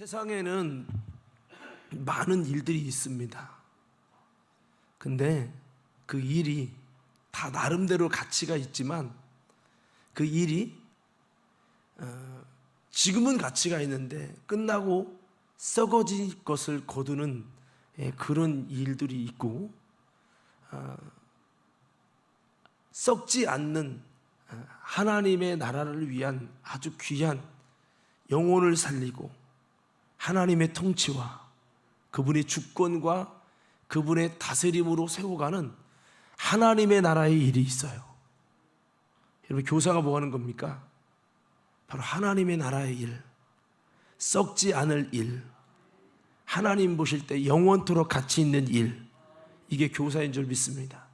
세상에는 많은 일들이 있습니다. 근데 그 일이 다 나름대로 가치가 있지만 그 일이 지금은 가치가 있는데 끝나고 썩어질 것을 거두는 그런 일들이 있고, 썩지 않는 하나님의 나라를 위한 아주 귀한 영혼을 살리고 하나님의 통치와 그분의 주권과 그분의 다스림으로 세워가는 하나님의 나라의 일이 있어요. 여러분, 교사가 뭐 하는 겁니까? 바로 하나님의 나라의 일, 썩지 않을 일, 하나님 보실 때 영원토록 가치 있는 일, 이게 교사인 줄 믿습니다.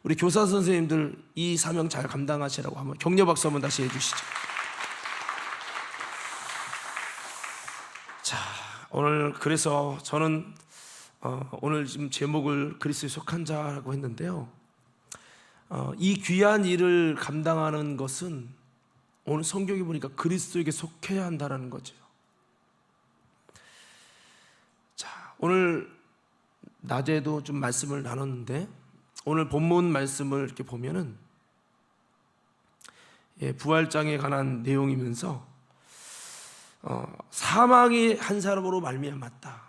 우리 교사 선생님들 이 사명 잘 감당하시라고 한번 격려 박수 한번 다시 해주시죠. 자, 오늘 그래서 저는 오늘 지금 제목을 그리스도에 속한 자라고 했는데요, 이 귀한 일을 감당하는 것은 오늘 성경에 보니까 그리스도에게 속해야 한다는 거죠. 자, 오늘 낮에도 좀 말씀을 나눴는데 오늘 본문 말씀을 이렇게 보면은 부활장에 관한 내용이면서 사망이 한 사람으로 말미암았다.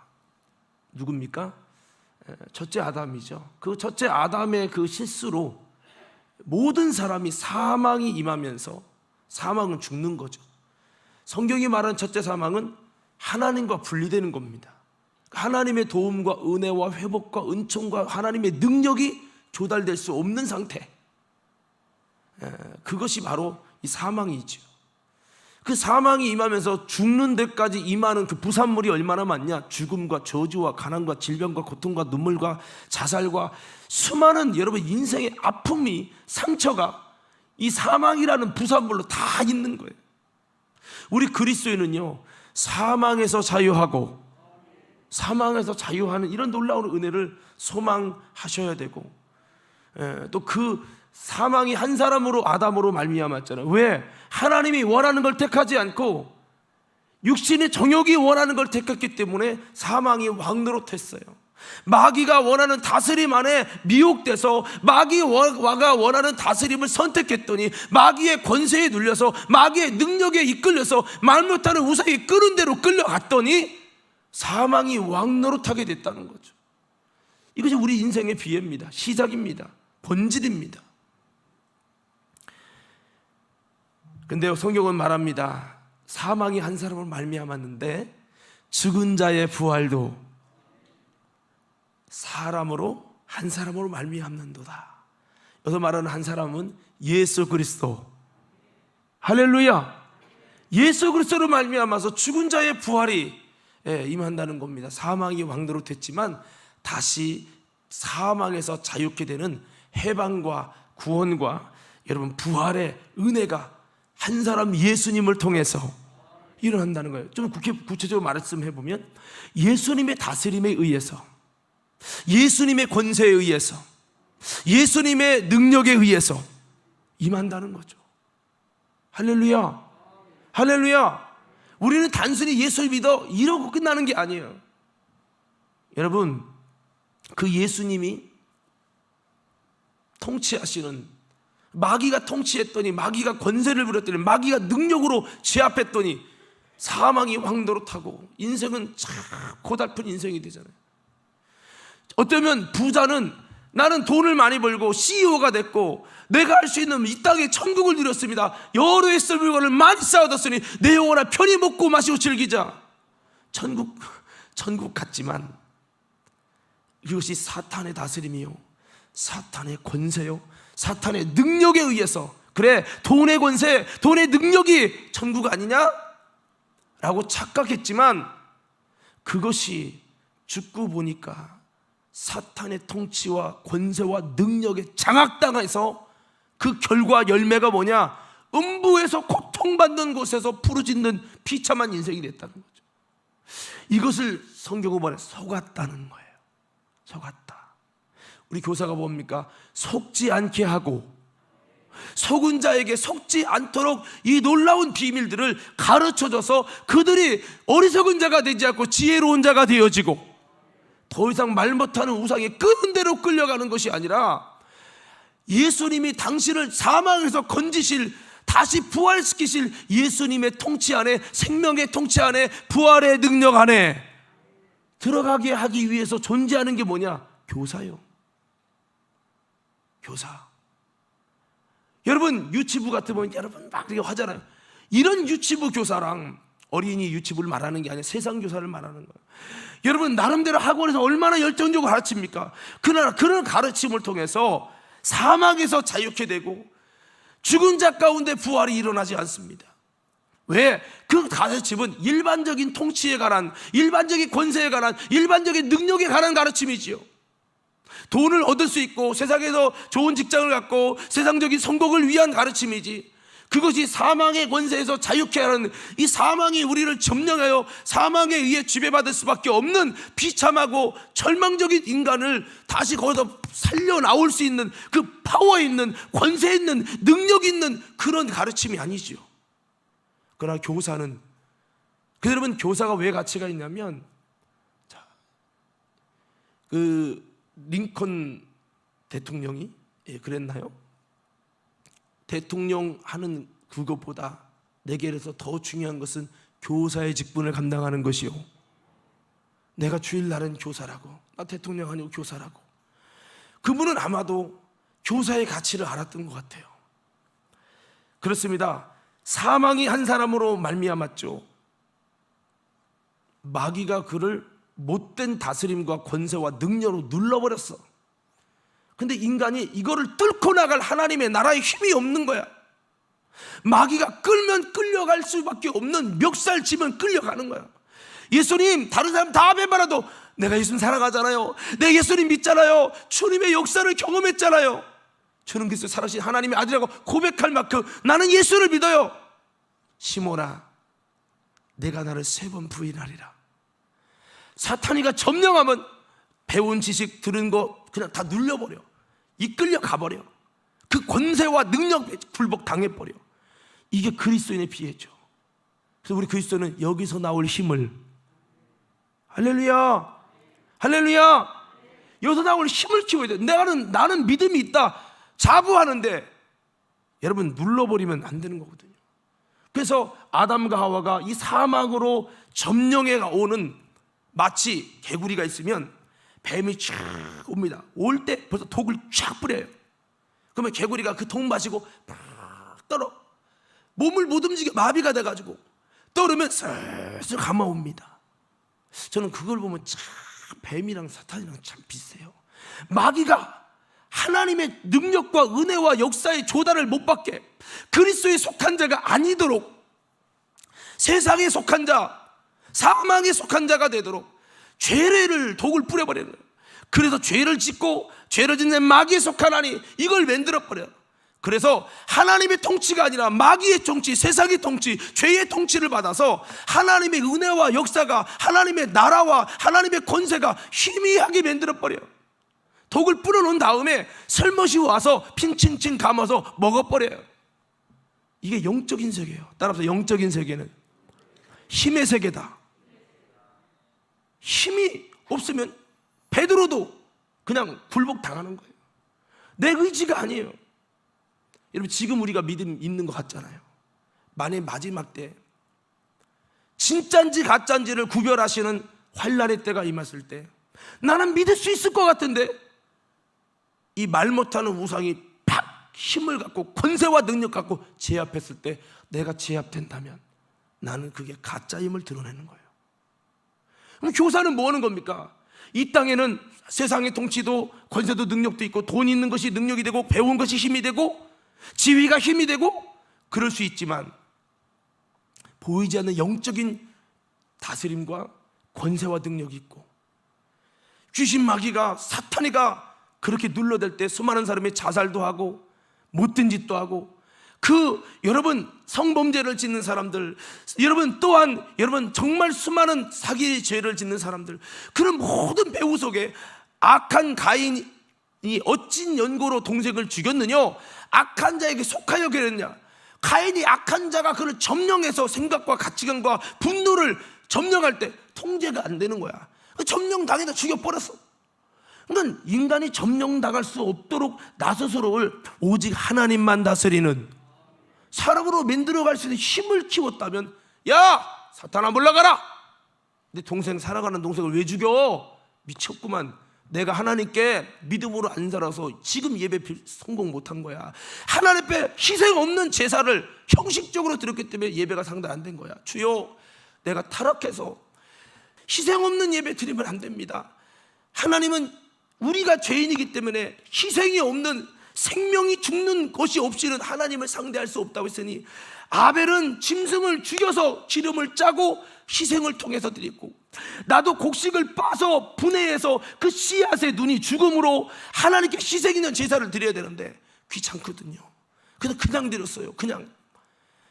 누굽니까? 첫째 아담이죠. 그 첫째 아담의 그 실수로 모든 사람이 사망이 임하면서 사망은 죽는 거죠. 성경이 말하는 첫째 사망은 하나님과 분리되는 겁니다. 하나님의 도움과 은혜와 회복과 은총과 하나님의 능력이 조달될 수 없는 상태, 그것이 바로 이 사망이죠. 그 사망이 임하면서 죽는 데까지 임하는 그 부산물이 얼마나 많냐? 죽음과 저주와 가난과 질병과 고통과 눈물과 자살과 수많은 여러분 인생의 아픔이, 상처가 이 사망이라는 부산물로 다 있는 거예요. 우리 그리스도인은요, 사망에서 자유하고 사망에서 자유하는 이런 놀라운 은혜를 소망하셔야 되고, 또 그 사망이 한 사람으로 아담으로 말미암았잖아요. 왜? 하나님이 원하는 걸 택하지 않고 육신의 정욕이 원하는 걸 택했기 때문에 사망이 왕노릇했어요. 마귀가 원하는 다스림 안에 미혹돼서 마귀가 원하는 다스림을 선택했더니 마귀의 권세에 눌려서 마귀의 능력에 이끌려서 말 못하는 우상이 끄는 대로 끌려갔더니 사망이 왕노릇하게 됐다는 거죠. 이것이 우리 인생의 비애입니다. 시작입니다. 본질입니다. 근데 성경은 말합니다. 사망이 한 사람을 말미암았는데 죽은 자의 부활도 사람으로 한 사람으로 말미암는도다. 여기서 말하는 한 사람은 예수 그리스도. 할렐루야. 예수 그리스도로 말미암아서 죽은 자의 부활이 임한다는 겁니다. 사망이 왕노릇했지만 다시 사망에서 자유케 되는 해방과 구원과 여러분 부활의 은혜가 한 사람 예수님을 통해서 일어난다는 거예요. 좀 구체적으로 말씀해 보면 예수님의 다스림에 의해서, 예수님의 권세에 의해서, 예수님의 능력에 의해서 임한다는 거죠. 할렐루야. 할렐루야. 우리는 단순히 예수를 믿어 이러고 끝나는 게 아니에요. 여러분, 그 예수님이 통치하시는, 마귀가 통치했더니, 마귀가 권세를 부렸더니, 마귀가 능력으로 제압했더니 사망이 왕노릇하고 인생은 참 고달픈 인생이 되잖아요. 어쩌면 부자는 나는 돈을 많이 벌고 CEO가 됐고 내가 할 수 있는 이 땅에 천국을 누렸습니다. 여러 해 쓸 물건을 많이 쌓아뒀으니 내 영혼아 편히 먹고 마시고 즐기자. 천국 같지만 이것이 사탄의 다스림이요, 사탄의 권세요, 사탄의 능력에 의해서, 그래 돈의 권세, 돈의 능력이 천국 아니냐? 라고 착각했지만 그것이 죽고 보니까 사탄의 통치와 권세와 능력에 장악당해서 그 결과 열매가 뭐냐? 음부에서 고통받는 곳에서 부르짖는 비참한 인생이 됐다는 거죠. 이것을 성경은 말해 속았다는 거예요. 속았다. 우리 교사가 뭡니까? 속지 않게 하고 속은 자에게 속지 않도록 이 놀라운 비밀들을 가르쳐줘서 그들이 어리석은 자가 되지 않고 지혜로운 자가 되어지고, 더 이상 말 못하는 우상에 끄는 대로 끌려가는 것이 아니라 예수님이 당신을 사망에서 건지실, 다시 부활시키실 예수님의 통치 안에, 생명의 통치 안에, 부활의 능력 안에 들어가게 하기 위해서 존재하는 게 뭐냐? 교사요. 교사. 여러분 유치부 같으면 여러분 막 이렇게 하잖아요. 이런 유치부 교사랑 어린이 유치부를 말하는 게 아니라 세상 교사를 말하는 거예요. 여러분 나름대로 학원에서 얼마나 열정적으로 가르칩니까? 그런 가르침을 통해서 사망에서 자유케 되고 죽은 자 가운데 부활이 일어나지 않습니다. 왜? 그 가르침은 일반적인 통치에 관한, 일반적인 권세에 관한, 일반적인 능력에 관한 가르침이지요. 돈을 얻을 수 있고 세상에서 좋은 직장을 갖고 세상적인 성공을 위한 가르침이지, 그것이 사망의 권세에서 자유케 하는, 이 사망이 우리를 점령하여 사망에 의해 지배받을 수밖에 없는 비참하고 절망적인 인간을 다시 거기서 살려 나올 수 있는 그 파워 있는, 권세 있는, 능력 있는 그런 가르침이 아니지요. 그러나 교사는, 여러분 교사가 왜 가치가 있냐면, 링컨 대통령이 그랬나요? 대통령 하는 그것보다 내게서 더 중요한 것은 교사의 직분을 감당하는 것이요, 내가 주일날은 교사라고, 나 대통령 아니고 교사라고. 그분은 아마도 교사의 가치를 알았던 것 같아요. 그렇습니다. 사망이 한 사람으로 말미암았죠. 마귀가 그를 못된 다스림과 권세와 능력으로 눌러버렸어. 근데 인간이 이거를 뚫고 나갈 하나님의 나라에 힘이 없는 거야. 마귀가 끌면 끌려갈 수밖에 없는, 멱살치면 끌려가는 거야. 예수님 다른 사람 다 배반해도 내가 예수님 사랑하잖아요, 내가 예수님 믿잖아요, 주님의 역사를 경험했잖아요, 저는 그리스도 살아신 하나님의 아들이라고 고백할 만큼 나는 예수를 믿어요. 시몬아, 내가 나를 3번 부인하리라. 사탄이가 점령하면 배운 지식 들은 거 그냥 다 눌려버려, 이끌려 가버려, 그 권세와 능력 굴복 당해버려. 이게 그리스도인의 비애죠. 그래서 우리 그리스도는 여기서 나올 힘을, 할렐루야, 할렐루야, 여기서 나올 힘을 키워야 돼. 나는 믿음이 있다 자부하는데 여러분 눌러버리면 안 되는 거거든요. 그래서 아담과 하와가 이 사막으로 점령해 오는, 마치 개구리가 있으면 뱀이 쫙 옵니다. 올 때 벌써 독을 쫙 뿌려요. 그러면 개구리가 그 독 마시고 팍 떨어, 몸을 못 움직여 마비가 돼가지고 떨으면 슬슬 감아옵니다. 저는 그걸 보면 참 뱀이랑 사탄이랑 참 비슷해요. 마귀가 하나님의 능력과 은혜와 역사의 조달을 못 받게, 그리스도에 속한 자가 아니도록, 세상에 속한 자, 사망에 속한 자가 되도록 죄를 독을 뿌려버려요. 그래서 죄를 짓고 죄를 짓는 마귀에 속하나니 이걸 만들어버려요. 그래서 하나님의 통치가 아니라 마귀의 통치, 세상의 통치, 죄의 통치를 받아서 하나님의 은혜와 역사가, 하나님의 나라와 하나님의 권세가 희미하게 만들어버려요. 독을 뿌려놓은 다음에 설못이 와서 핑칭칭 감아서 먹어버려요. 이게 영적인 세계예요. 따라서 영적인 세계는 힘의 세계다. 힘이 없으면 베드로도 그냥 굴복 당하는 거예요. 내 의지가 아니에요. 여러분 지금 우리가 믿음 있는 것 같잖아요. 만약 마지막 때 진짜인지 가짜인지를 구별하시는 환난의 때가 임했을 때 나는 믿을 수 있을 것 같은데 이 말 못하는 우상이 팍 힘을 갖고 권세와 능력 갖고 제압했을 때 내가 제압된다면 나는 그게 가짜임을 드러내는 거예요. 그럼 교사는 뭐 하는 겁니까? 이 땅에는 세상의 통치도 권세도 능력도 있고 돈 있는 것이 능력이 되고 배운 것이 힘이 되고 지위가 힘이 되고 그럴 수 있지만 보이지 않는 영적인 다스림과 권세와 능력이 있고 귀신 마귀가 사탄이가 그렇게 눌러댈 때 수많은 사람이 자살도 하고 못된 짓도 하고 여러분 성범죄를 짓는 사람들, 여러분 또한 여러분 정말 수많은 사기 죄를 짓는 사람들, 그런 모든 배후 속에 악한 가인 이 어찐 연고로 동생을 죽였느냐? 악한 자에게 속하여 그랬냐? 가인이 악한 자가 그를 점령해서 생각과 가치관과 분노를 점령할 때 통제가 안 되는 거야. 점령당해서 죽여버렸어. 그러니까 인간이 점령당할 수 없도록 나 스스로를 오직 하나님만 다스리는 사람으로 만들어갈 수 있는 힘을 키웠다면, 야 사탄아 물러가라. 내 동생, 살아가는 동생을 왜 죽여? 미쳤구만. 내가 하나님께 믿음으로 안 살아서 지금 예배 성공 못한 거야. 하나님 앞에 희생 없는 제사를 형식적으로 드렸기 때문에 예배가 상당 안 된 거야. 주여, 내가 타락해서 희생 없는 예배 드리면 안 됩니다. 하나님은 우리가 죄인이기 때문에 희생이 없는, 생명이 죽는 것이 없이는 하나님을 상대할 수 없다고 했으니, 아벨은 짐승을 죽여서 기름을 짜고 희생을 통해서 드렸고, 나도 곡식을 빠서 분해해서 그 씨앗의 눈이 죽음으로 하나님께 희생 있는 제사를 드려야 되는데 귀찮거든요. 그냥 드렸어요. 그냥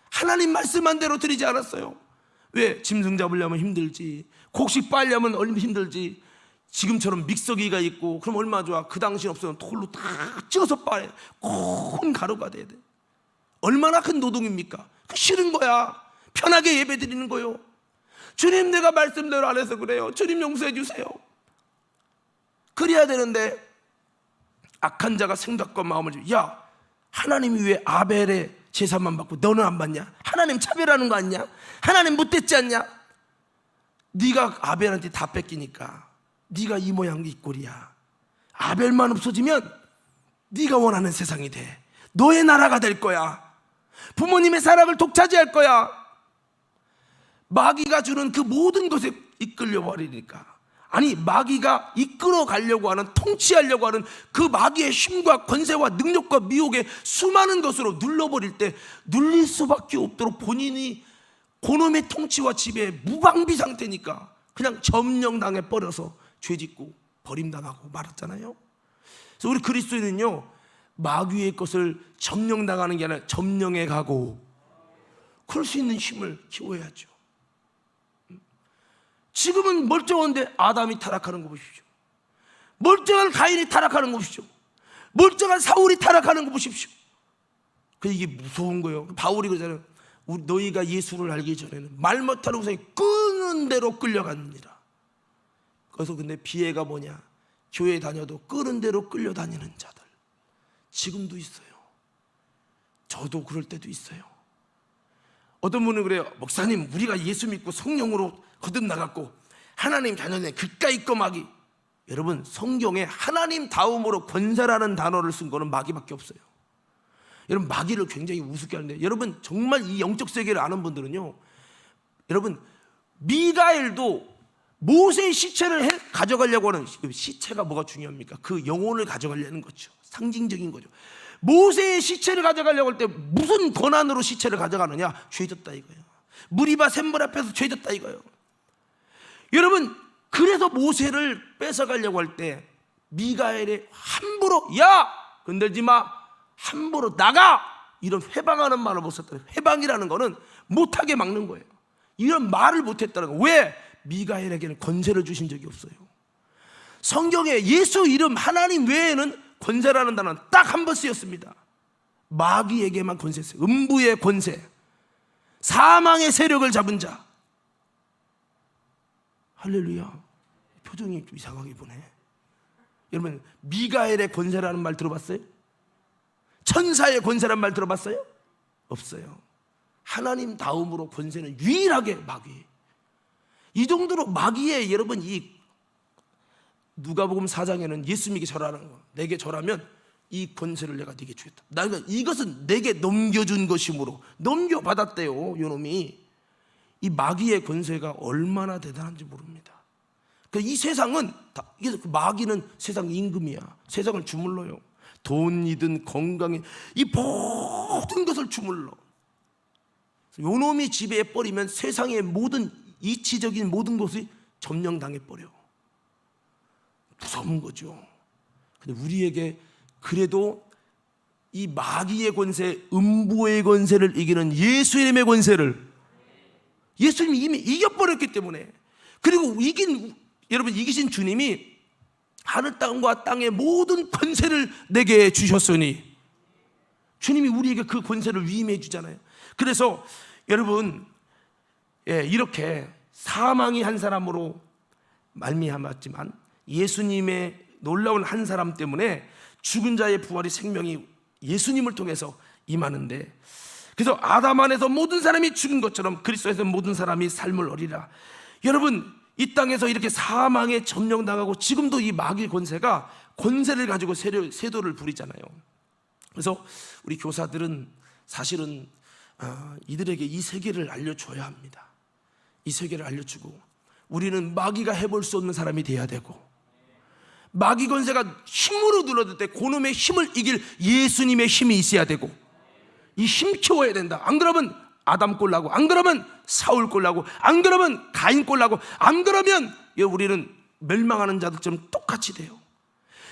하나님 말씀한 대로 드리지 않았어요. 왜? 짐승 잡으려면 힘들지, 곡식 빨려면 얼마나 힘들지. 지금처럼 믹서기가 있고 그럼 얼마나 좋아. 그 당시 없으면 돌로 다 찧어서 빨아야 돼. 큰 가루가 돼야 돼. 얼마나 큰 노동입니까? 싫은 거야. 편하게 예배 드리는 거요. 주님, 내가 말씀대로 안 해서 그래요. 주님 용서해 주세요. 그래야 되는데 악한 자가 생각과 마음을, 야 하나님이 왜 아벨의 제사만 받고 너는 안 받냐? 하나님 차별하는 거 아니냐? 하나님 못됐지 않냐? 네가 아벨한테 다 뺏기니까 네가 이 모양 이 꼴이야. 아벨만 없어지면 네가 원하는 세상이 돼. 너의 나라가 될 거야. 부모님의 사랑을 독차지할 거야. 마귀가 주는 그 모든 것에 이끌려 버리니까. 아니, 마귀가 이끌어 가려고 하는, 통치하려고 하는 그 마귀의 힘과 권세와 능력과 미혹에 수많은 것으로 눌러버릴 때 눌릴 수밖에 없도록 본인이 그놈의 통치와 지배에 무방비 상태니까 그냥 점령당해 버려서 죄짓고 버림당하고 말았잖아요. 그래서 우리 그리스도인은요, 마귀의 것을 점령당하는 게 아니라 점령해 가고 그럴 수 있는 힘을 키워야죠. 지금은 멀쩡한데 아담이 타락하는 거 보십시오. 멀쩡한 가인이 타락하는 거 보십시오. 멀쩡한 사울이 타락하는 거 보십시오. 이게 무서운 거예요. 바울이 그러잖아요. 너희가 예수를 알기 전에는 말 못하는 우상이 끄는 대로 끌려갑니다. 그래서 근데 비애가 뭐냐? 교회 다녀도 끄는 대로 끌려다니는 자들 지금도 있어요. 저도 그럴 때도 있어요. 어떤 분은 그래요. 목사님, 우리가 예수 믿고 성령으로 거듭나갔고 하나님 자녀네 그까이 거 마귀. 여러분, 성경에 하나님 다음으로 권세라는 단어를 쓴 거는 마귀밖에 없어요. 여러분, 마귀를 굉장히 우습게 하는데, 여러분 정말 이 영적 세계를 아는 분들은요, 여러분 미가엘도 모세의 시체를 가져가려고 하는, 시체가 뭐가 중요합니까? 그 영혼을 가져가려는 거죠. 상징적인 거죠. 모세의 시체를 가져가려고 할 때 무슨 권한으로 시체를 가져가느냐? 죄졌다 이거예요. 무리바 샘물 앞에서 죄졌다 이거예요. 여러분, 그래서 모세를 뺏어가려고 할 때 미가엘이 함부로, 야 건들지 마, 함부로 나가, 이런 회방하는 말을 못 썼다. 회방이라는 거는 못하게 막는 거예요. 이런 말을 못했다는 거. 왜? 미가엘에게는 권세를 주신 적이 없어요. 성경에 예수 이름 하나님 외에는 권세라는 단어는 딱 한 번 쓰였습니다. 마귀에게만 권세했어요. 음부의 권세, 사망의 세력을 잡은 자. 할렐루야. 표정이 좀 이상하게 보네. 여러분, 미가엘의 권세라는 말 들어봤어요? 천사의 권세라는 말 들어봤어요? 없어요. 하나님 다음으로 권세는 유일하게 마귀. 이 정도로 마귀의, 여러분, 이 누가복음 4장에는 예수님에게 절하라는 거. 내게 절하면 이 권세를 내가 네게 주겠다. 나가 이것은 내게 넘겨준 것이므로 넘겨받았대요. 요놈이. 이 마귀의 권세가 얼마나 대단한지 모릅니다. 이 세상은 다, 그 마귀는 세상 임금이야. 세상을 주물러요. 돈이든 건강이, 이 모든 것을 주물러. 요놈이 지배해 버리면 세상의 모든 이치적인 모든 것이 점령당해 버려. 무서운 거죠. 근데 우리에게 그래도 이 마귀의 권세, 음부의 권세를 이기는 예수님의 권세를, 예수님이 이미 이겨버렸기 때문에, 그리고 여러분 이기신 주님이 하늘 땅과 땅의 모든 권세를 내게 주셨으니. 주님이 우리에게 그 권세를 위임해 주잖아요. 그래서 여러분, 이렇게 사망이 한 사람으로 말미암았지만 예수님의 놀라운 한 사람 때문에 죽은 자의 부활이 생명이 예수님을 통해서 임하는데, 그래서 아담 안에서 모든 사람이 죽은 것처럼 그리스도에서 모든 사람이 삶을 얻으리라. 여러분, 이 땅에서 이렇게 사망에 점령당하고 지금도 이 마귀 권세가 권세를 가지고 세도를 부리잖아요. 그래서 우리 교사들은 사실은 이들에게 이 세계를 알려줘야 합니다. 이 세계를 알려주고, 우리는 마귀가 해볼 수 없는 사람이 돼야 되고, 마귀 권세가 힘으로 눌러들 때 그놈의 힘을 이길 예수님의 힘이 있어야 되고, 이 힘 키워야 된다. 안 그러면 아담 꼴나고, 안 그러면 사울 꼴나고, 안 그러면 가인 꼴나고, 안 그러면 우리는 멸망하는 자들처럼 똑같이 돼요.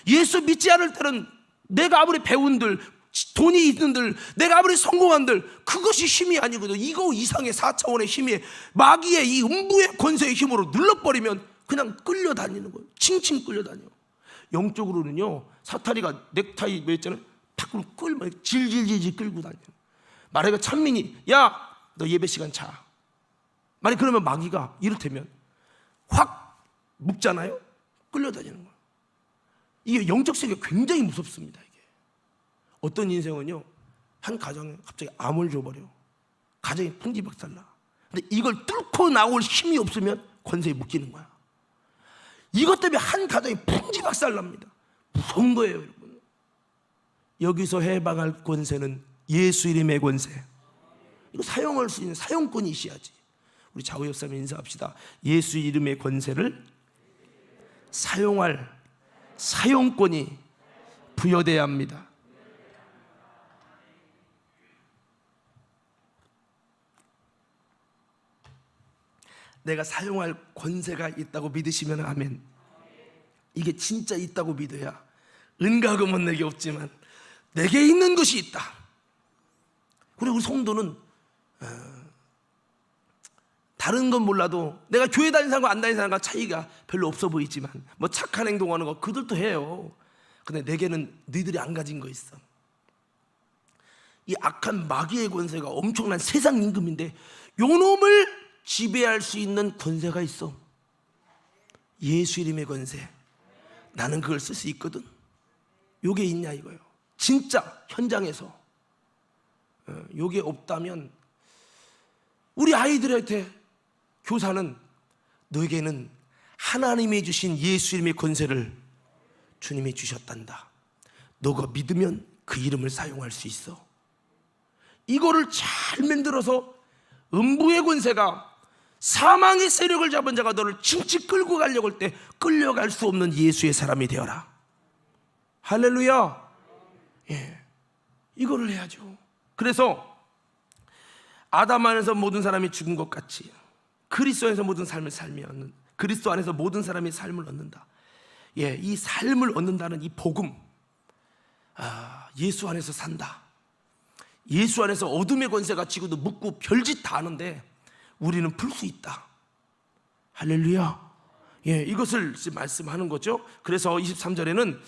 예수 믿지 않을 때는 내가 아무리 배운들, 돈이 있는들, 내가 아무리 성공한들, 그것이 힘이 아니거든. 이거 이상의 4차원의 힘이 마귀의 이 음부의 권세의 힘으로 눌러버리면 그냥 끌려다니는 거예요. 칭칭 끌려다녀. 영적으로는요, 사탄이가 넥타이 했잖아요, 밖으로 끌면 질질질질 끌고 다녀요. 만약에 찬민이, 야, 너 예배 시간 자. 만약 그러면 마귀가 이를테면 확 묶잖아요. 끌려다니는 거예요. 이게 영적 세계가 굉장히 무섭습니다. 이게 어떤 인생은요, 한 가정에 갑자기 암을 줘버려. 가정이 풍지박살나. 근데 이걸 뚫고 나올 힘이 없으면 권세에 묶이는 거야. 이것 때문에 한 가정이 풍지박살납니다. 무서운 거예요, 여러분. 여기서 해방할 권세는 예수 이름의 권세. 이거 사용할 수 있는 사용권이 있어야지. 우리 좌우 옆 사람 인사합시다. 예수 이름의 권세를 사용할 사용권이 부여돼야 합니다. 내가 사용할 권세가 있다고 믿으시면 아멘. 이게 진짜 있다고 믿어야, 은가금은 내게 없지만 내게 있는 것이 있다. 그리고 우리 성도는 다른 건 몰라도 내가 교회 다니는 사람과 안 다니는 사람과 차이가 별로 없어 보이지만, 뭐 착한 행동하는 거 그들도 해요. 근데 내게는 너희들이 안 가진 거 있어. 이 악한 마귀의 권세가 엄청난 세상 임금인데 요 놈을 지배할 수 있는 권세가 있어. 예수 이름의 권세. 나는 그걸 쓸 수 있거든. 요게 있냐 이거예요. 진짜 현장에서 요게 없다면 우리 아이들한테 교사는 너에게는 하나님이 주신 예수 이름의 권세를 주님이 주셨단다. 너가 믿으면 그 이름을 사용할 수 있어. 이거를 잘 만들어서 음부의 권세가, 사망의 세력을 잡은 자가 너를 칭칭 끌고 가려고 할 때 끌려갈 수 없는 예수의 사람이 되어라. 할렐루야. 이거를 해야죠. 그래서 아담 안에서 모든 사람이 죽은 것 같이 그리스도 안에서 모든 삶을 얻는, 그리스도 안에서 모든 사람이 삶을 얻는다. 이 삶을 얻는다는 이 복음, 예수 안에서 산다. 예수 안에서 어둠의 권세가 지금도 묶고 별짓 다 하는데 우리는 풀 수 있다. 할렐루야. 이것을 말씀하는 거죠. 그래서 23절에는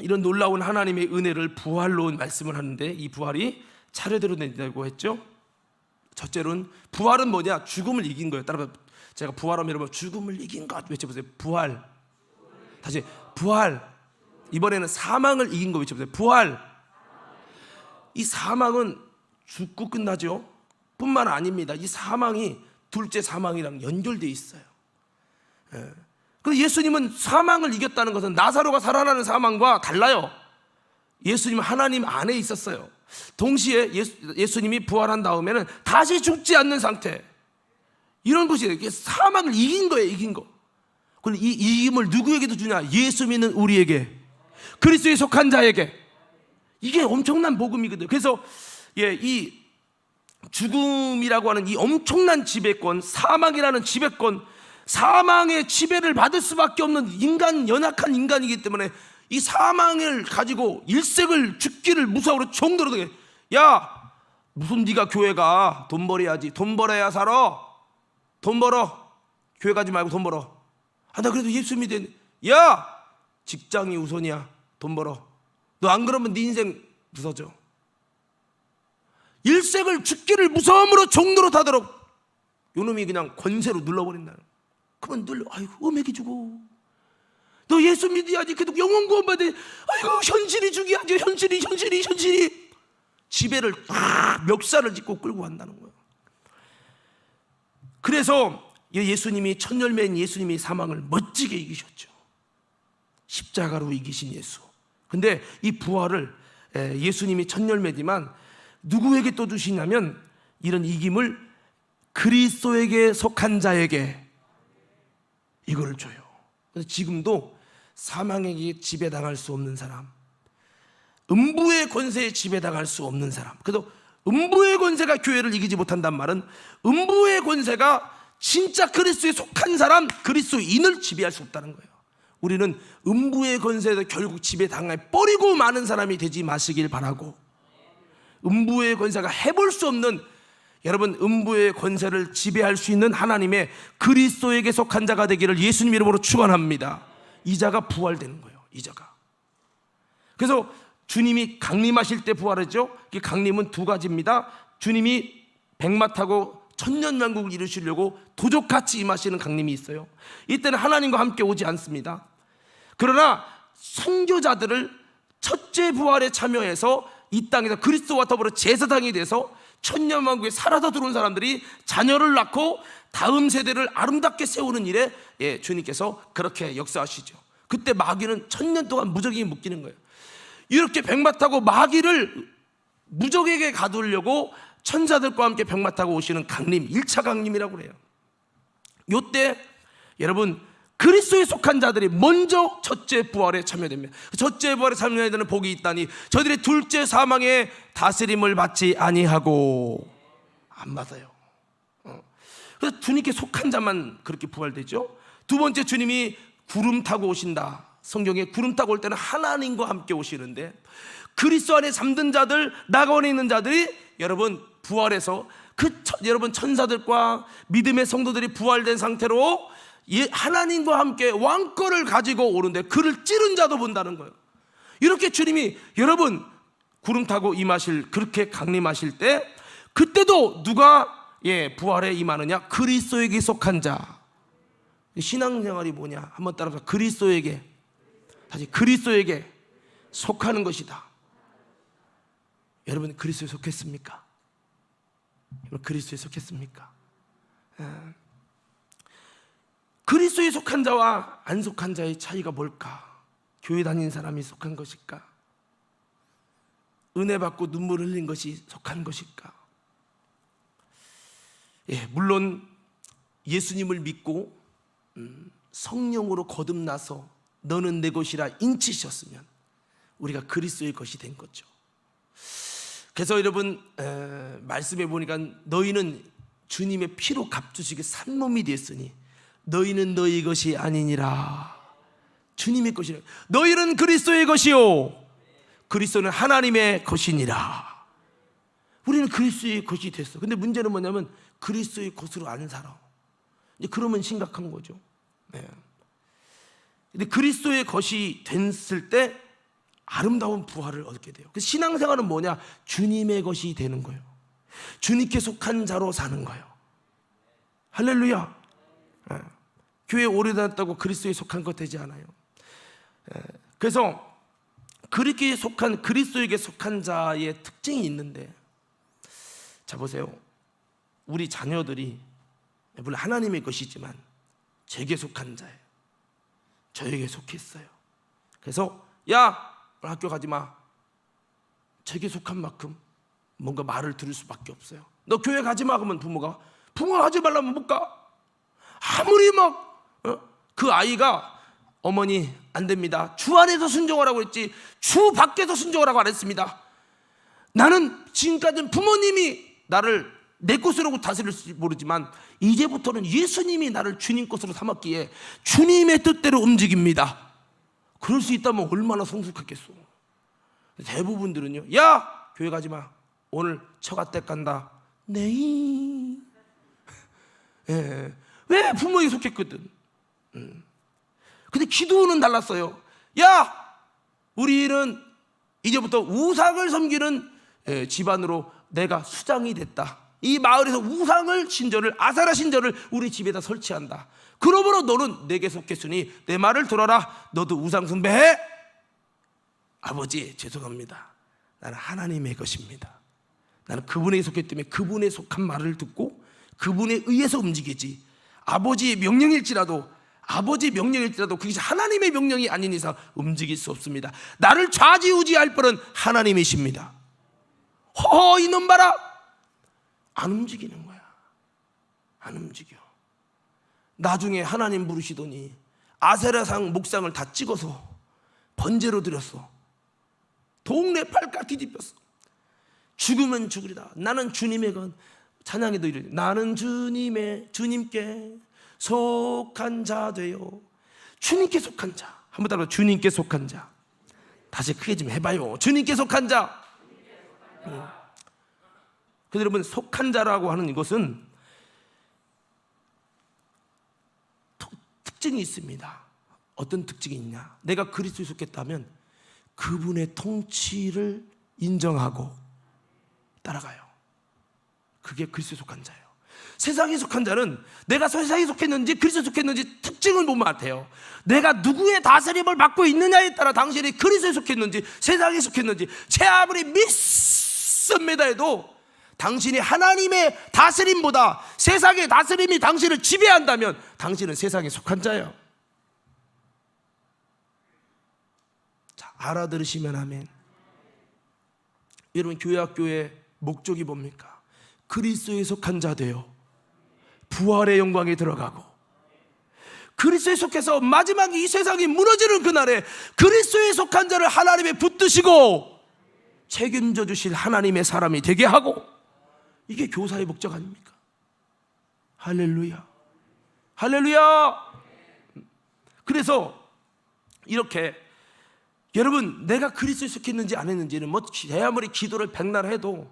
이런 놀라운 하나님의 은혜를 부활로 말씀을 하는데, 이 부활이 차례대로 된다고 했죠. 첫째로는 부활은 뭐냐? 죽음을 이긴 거예요. 따라서 제가 부활하면 여러분 죽음을 이긴 것 외쳐보세요. 부활. 다시 부활. 이번에는 사망을 이긴 거 외쳐보세요. 부활. 이 사망은 죽고 끝나죠. 뿐만 아닙니다. 이 사망이 둘째 사망이랑 연결되어 있어요. 그런데 예수님은 사망을 이겼다는 것은 나사로가 살아나는 사망과 달라요. 예수님은 하나님 안에 있었어요. 동시에 예수님이 부활한 다음에는 다시 죽지 않는 상태, 이런 것이 사망을 이긴 거예요. 이긴 거. 그런데 이 이김을 누구에게도 주냐? 예수 믿는 우리에게, 그리스도에 속한 자에게. 이게 엄청난 복음이거든요. 그래서 이 죽음이라고 하는 이 엄청난 지배권, 사망이라는 지배권, 사망의 지배를 받을 수밖에 없는 인간, 연약한 인간이기 때문에 이 사망을 가지고 일생을 죽기를 무사하고 정도로, 야, 무슨 네가 교회 가? 돈 벌어야지. 돈 벌어야 살아. 돈 벌어. 교회 가지 말고 돈 벌어. 나 그래도 예수 믿는, 야, 직장이 우선이야. 돈 벌어. 너 안 그러면 네 인생 부서져. 일생을 죽기를 무서움으로 종로로 타도록 요놈이 그냥 권세로 눌러버린다. 그만 눌러. 아이고 음액이 주고. 너 예수 믿어야지. 그래도 영원 구원받아. 아이고 현실이 죽여야지. 현실이. 지배를 멱살을 짚고 끌고 간다는 거예요. 그래서 예수님이 첫 열매인 예수님이 사망을 멋지게 이기셨죠. 십자가로 이기신 예수. 근데 이 부활을 예수님이 첫 열매지만 누구에게 또 주시냐면 이런 이김을 그리스도에게 속한 자에게 이거를 줘요. 그래서 지금도 사망에게 지배당할 수 없는 사람, 음부의 권세에 지배당할 수 없는 사람. 그래서 음부의 권세가 교회를 이기지 못한단 말은 음부의 권세가 진짜 그리스도에 속한 사람, 그리스도인을 지배할 수 없다는 거예요. 우리는 음부의 권세에서 결국 지배당해 버리고 마는 사람이 되지 마시길 바라고, 음부의 권세가 해볼 수 없는, 여러분 음부의 권세를 지배할 수 있는 하나님의 그리스도에게 속한 자가 되기를 예수님 이름으로 축원합니다. 이 자가 부활되는 거예요. 이 자가. 그래서 주님이 강림하실 때 부활했죠. 그 강림은 두 가지입니다. 주님이 백마 타고 천년왕국을 이루시려고 도적같이 임하시는 강림이 있어요. 이때는 하나님과 함께 오지 않습니다. 그러나 선교자들을 첫째 부활에 참여해서 이 땅에서 그리스도와 더불어 제사장이 돼서 천년왕국에 살아서 들어온 사람들이 자녀를 낳고 다음 세대를 아름답게 세우는 일에 주님께서 그렇게 역사하시죠. 그때 마귀는 1000년 동안 무적에게 묶이는 거예요. 이렇게 백마 타고 마귀를 무적에게 가두려고 천사들과 함께 백마 타고 오시는 강림, 1차 강림이라고 그래요. 이때 여러분 그리스도에 속한 자들이 먼저 첫째 부활에 참여됩니다. 첫째 부활에 참여해야 되는 복이 있다니 저들이 둘째 사망의 다스림을 받지 아니하고 안 받아요. 그래서 주님께 속한 자만 그렇게 부활되죠. 두 번째, 주님이 구름 타고 오신다. 성경에 구름 타고 올 때는 하나님과 함께 오시는데 그리스도 안에 잠든 자들, 낙원에 있는 자들이 여러분 부활해서 여러분 천사들과 믿음의 성도들이 부활된 상태로 하나님과 함께 왕권을 가지고 오는데 그를 찌른 자도 본다는 거예요. 이렇게 주님이 여러분 구름 타고 임하실, 그렇게 강림하실 때 그때도 누가 부활에 임하느냐? 그리스도에게 속한 자. 신앙생활이 뭐냐? 한번 따라서 그리스도에게, 다시 그리스도에게 속하는 것이다. 여러분 그리스도에 속했습니까? 여러분 그리스도에 속했습니까? 그리스도에 속한 자와 안 속한 자의 차이가 뭘까? 교회 다니는 사람이 속한 것일까? 은혜 받고 눈물 흘린 것이 속한 것일까? 물론 예수님을 믿고 성령으로 거듭나서 너는 내 것이라 인치셨으면 우리가 그리스도의 것이 된 거죠. 그래서 여러분 말씀해 보니까 너희는 주님의 피로 값주시게 산 몸이 되었으니 너희는 너희 것이 아니니라. 주님의 것이라. 너희는 그리스도의 것이요 그리스도는 하나님의 것이니라. 우리는 그리스도의 것이 됐어. 근데 문제는 뭐냐면 그리스도의 것으로 안 살아. 이제 그러면 심각한 거죠. 근데 그리스도의 것이 됐을 때 아름다운 부활을 얻게 돼요. 그래서 신앙생활은 뭐냐? 주님의 것이 되는 거예요. 주님께 속한 자로 사는 거예요. 할렐루야. 교회 오래 다녔다고 그리스도에 속한 것 되지 않아요. 그래서 그렇게 속한, 그리스도에게 속한 자의 특징이 있는데, 자 보세요. 우리 자녀들이 물론 하나님의 것이지만 제게 속한 자예요. 저에게 속했어요. 그래서 야, 학교 가지 마. 제게 속한 만큼 뭔가 말을 들을 수밖에 없어요. 너 교회 가지 마 그러면 부모가 하지 말라면 못 가. 아무리 막 그 아이가 어머니 안 됩니다. 주 안에서 순종하라고 했지 주 밖에서 순종하라고 안 했습니다. 나는 지금까지는 부모님이 나를 내 것으로 다스릴지 모르지만 이제부터는 예수님이 나를 주님 것으로 삼았기에 주님의 뜻대로 움직입니다. 그럴 수 있다면 얼마나 성숙했겠어. 대부분들은요, 야 교회 가지 마. 오늘 처가댁 간다. 네. 왜 부모에게 속했거든. 근데 기도는 달랐어요. 야, 우리는 이제부터 우상을 섬기는 집안으로 내가 수장이 됐다. 이 마을에서 우상을 신전을, 아세라 신전을 우리 집에다 설치한다. 그러므로 너는 내게 속했으니 내 말을 들어라. 너도 우상 숭배해? 아버지, 죄송합니다. 나는 하나님의 것입니다. 나는 그분에 속했기 때문에 그분에 속한 말을 듣고 그분에 의해서 움직이지, 아버지의 명령일지라도 그것이 하나님의 명령이 아닌 이상 움직일 수 없습니다. 나를 좌지우지할 분은 하나님이십니다. 이놈 봐라. 안 움직이는 거야. 안 움직여. 나중에 하나님 부르시더니 아세라상 목상을 다 찍어서 번제로 드렸어. 동네 팔까 뒤집혔어. 죽으면 죽으리다. 나는 주님의 건, 찬양에도 이르되 나는 주님께 속한 자 되요. 주님께 속한 자. 한번 따라, 주님께 속한 자. 다시 크게 좀 해봐요. 주님께 속한 자. 근데 여러분, 속한 자라고 하는 이것은 특징이 있습니다. 어떤 특징이 있냐? 내가 그리스도에 속했다면 그분의 통치를 인정하고 따라가요. 그게 그리스도에 속한 자예요. 세상에 속한 자는 내가 세상에 속했는지 그리스도에 속했는지 특징을 보면 같아요. 내가 누구의 다스림을 받고 있느냐에 따라 당신이 그리스도에 속했는지 세상에 속했는지, 제 아무리 믿습니다 해도 당신이 하나님의 다스림보다 세상의 다스림이 당신을 지배한다면 당신은 세상에 속한 자예요. 자, 알아들으시면 아멘. 여러분, 교회 학교의 목적이 뭡니까? 그리스도에 속한 자 되어 부활의 영광에 들어가고, 그리스도에 속해서 마지막에 이 세상이 무너지는 그날에 그리스도에 속한 자를 하나님에 붙드시고 책임져 주실 하나님의 사람이 되게 하고, 이게 교사의 목적 아닙니까? 할렐루야, 할렐루야. 그래서 이렇게 여러분, 내가 그리스도에 속했는지 안 했는지는 제 아무리 기도를 백날 해도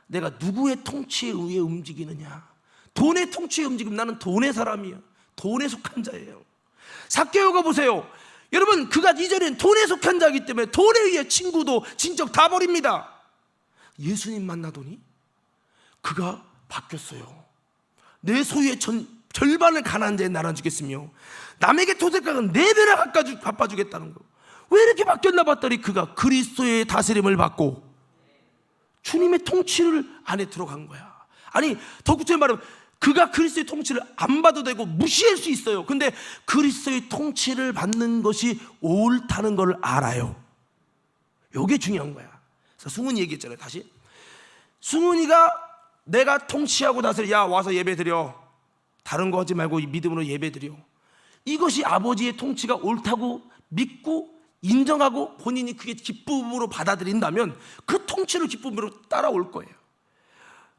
내가 누구의 통치에 의해 움직이느냐, 돈의 통치에 움직이면 나는 돈의 사람이야. 돈에 속한 자예요. 삭개오가 보세요. 여러분, 그가 이전엔 돈에 속한 자이기 때문에 돈에 의해 친구도 친척 다 버립니다. 예수님 만나더니 그가 바뀌었어요. 내 소유의 절반을 가난한 자에 나눠주겠으며 남에게 토색각은 4배나 갚아주겠다는 거. 왜 이렇게 바뀌었나 봤더니 그가 그리스도의 다스림을 받고 주님의 통치를 안에 들어간 거야. 아니, 더 구체적으로 말하면 그가 그리스도의 통치를 안 받아도 되고 무시할 수 있어요. 근데 그리스도의 통치를 받는 것이 옳다는 걸 알아요. 이게 중요한 거야. 그래서 승훈이 얘기했잖아요. 다시, 승훈이가 내가 통치하고 나서 야, 와서 예배 드려, 다른 거 하지 말고 믿음으로 예배 드려, 이것이 아버지의 통치가 옳다고 믿고 인정하고 본인이 그게 기쁨으로 받아들인다면 그 통치를 기쁨으로 따라올 거예요.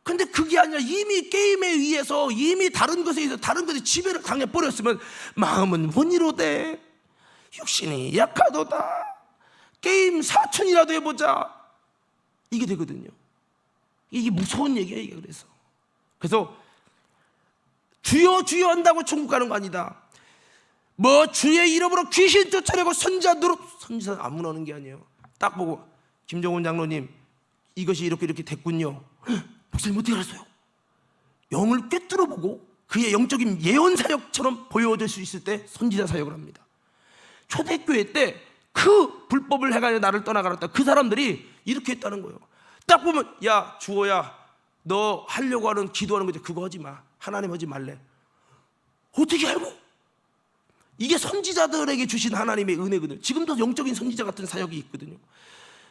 근데 그게 아니라 이미 게임에 의해서, 이미 다른 것에 의해서 다른 것에 지배를 당해버렸으면 마음은 원이로되 육신이 약하도다, 게임 사천이라도 해보자, 이게 되거든요. 이게 무서운 얘기예요, 이게. 그래서 주여 주여 한다고 천국 가는 거 아니다. 뭐 주의 이름으로 귀신 쫓아내고 선지자 노릇, 선지자 아무나 하는 게 아니에요. 딱 보고 김정훈 장로님 이것이 이렇게 됐군요. 목사님 어떻게 알았어요? 영을 꿰뚫어 보고 그의 영적인 예언 사역처럼 보여질 수 있을 때 선지자 사역을 합니다. 초대교회 때 그 불법을 해가지고 나를 떠나가라, 그 사람들이 이렇게 했다는 거예요. 딱 보면 야, 주호야, 너 하려고 하는 기도하는 거지, 그거 하지 마, 하나님 하지 말래. 어떻게 알고? 이게 선지자들에게 주신 하나님의 은혜거든요. 지금도 영적인 선지자 같은 사역이 있거든요.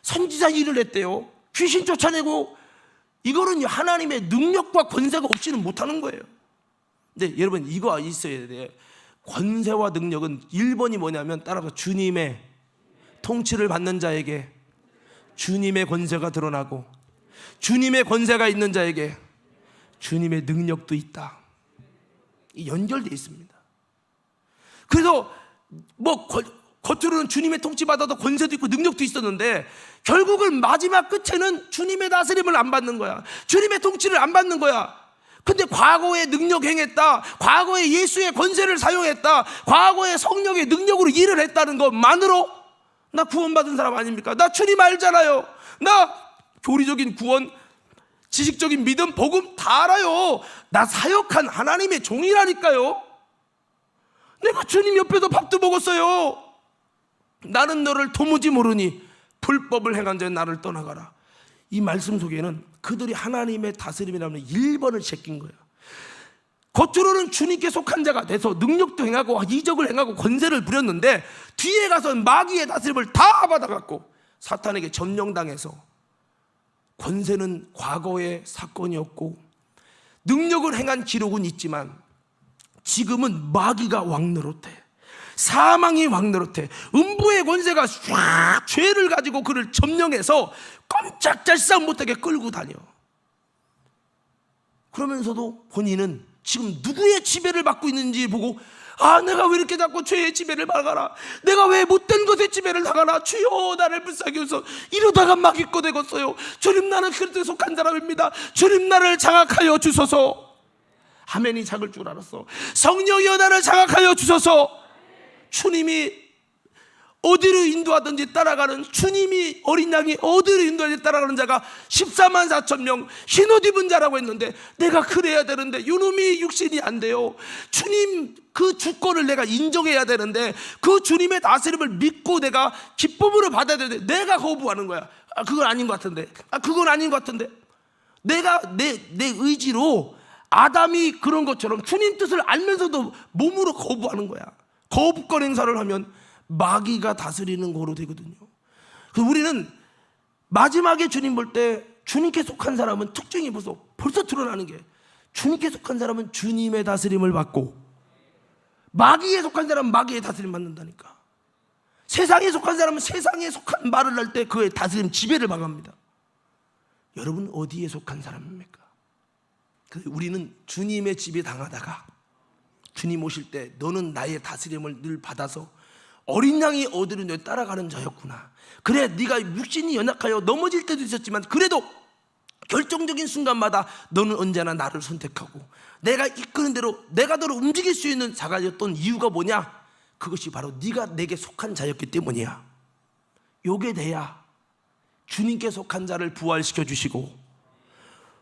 선지자 일을 했대요. 귀신 쫓아내고. 이거는 하나님의 능력과 권세가 없이는 못하는 거예요. 근데 여러분, 이거 있어야 돼요. 권세와 능력은 1번이 뭐냐면, 따라서 주님의 통치를 받는 자에게 주님의 권세가 드러나고, 주님의 권세가 있는 자에게 주님의 능력도 있다. 연결되어 있습니다. 그래서 뭐 겉으로는 주님의 통치 받아도 권세도 있고 능력도 있었는데 결국은 마지막 끝에는 주님의 다스림을 안 받는 거야. 주님의 통치를 안 받는 거야. 근데 과거에 능력 행했다, 과거에 예수의 권세를 사용했다, 과거에 성령의 능력으로 일을 했다는 것만으로 나 구원받은 사람 아닙니까? 나 주님 알잖아요. 나 교리적인 구원, 지식적인 믿음, 복음 다 알아요. 나 사역한 하나님의 종이라니까요. 내가 주님 옆에서 밥도 먹었어요. 나는 너를 도무지 모르니 불법을 행한 자는 나를 떠나가라. 이 말씀 속에는 그들이 하나님의 다스림이라는 1번을 제낀 거예요. 겉으로는 주님께 속한 자가 돼서 능력도 행하고 이적을 행하고 권세를 부렸는데 뒤에 가서 마귀의 다스림을 다 받아갖고 사탄에게 점령당해서 권세는 과거의 사건이었고 능력을 행한 기록은 있지만 지금은 마귀가 왕노릇해, 사망이 왕노릇해, 음부의 권세가 쫙 죄를 가지고 그를 점령해서 꼼짝달싹 못하게 끌고 다녀. 그러면서도 본인은 지금 누구의 지배를 받고 있는지 보고, 아, 내가 왜 이렇게 자꾸 죄의 지배를 받아가나, 내가 왜 못된 것의 지배를 당하나, 주여 나를 불쌍히 여기서 이러다가 마귀꺼 되겠어요. 주님, 나는 그리스도에 속한 사람입니다. 주님, 나를 장악하여 주소서. 아멘이 작을 줄 알았어. 성령이여 나를 장악하여 주소서. 주님이 어디로 인도하든지 따라가는, 주님이 어린 양이 어디로 인도하든지 따라가는 자가 14만 4천 명 흰옷 입은 자라고 했는데 내가 그래야 되는데 이놈이 육신이 안 돼요. 주님 그 주권을 내가 인정해야 되는데 그 주님의 다스림을 믿고 내가 기쁨으로 받아야 되는데 내가 거부하는 거야. 아, 그건 아닌 것 같은데, 아, 그건 아닌 것 같은데. 내가 내 의지로 아담이 그런 것처럼 주님 뜻을 알면서도 몸으로 거부하는 거야. 거부권 행사를 하면 마귀가 다스리는 거로 되거든요. 그래서 우리는 마지막에 주님 볼 때 주님께 속한 사람은 특징이 벌써 드러나는 게, 주님께 속한 사람은 주님의 다스림을 받고 마귀에 속한 사람은 마귀의 다스림 받는다니까. 세상에 속한 사람은 세상에 속한 말을 할 때 그의 다스림 지배를 당합니다. 여러분 어디에 속한 사람입니까? 우리는 주님의 지배 당하다가 주님 오실 때 너는 나의 다스림을 늘 받아서 어린 양이 어디로 내 따라가는 자였구나. 그래, 네가 육신이 연약하여 넘어질 때도 있었지만 그래도 결정적인 순간마다 너는 언제나 나를 선택하고 내가 이끄는 대로 내가 너를 움직일 수 있는 자가였던 이유가 뭐냐? 그것이 바로 네가 내게 속한 자였기 때문이야. 요게 돼야 주님께 속한 자를 부활시켜 주시고,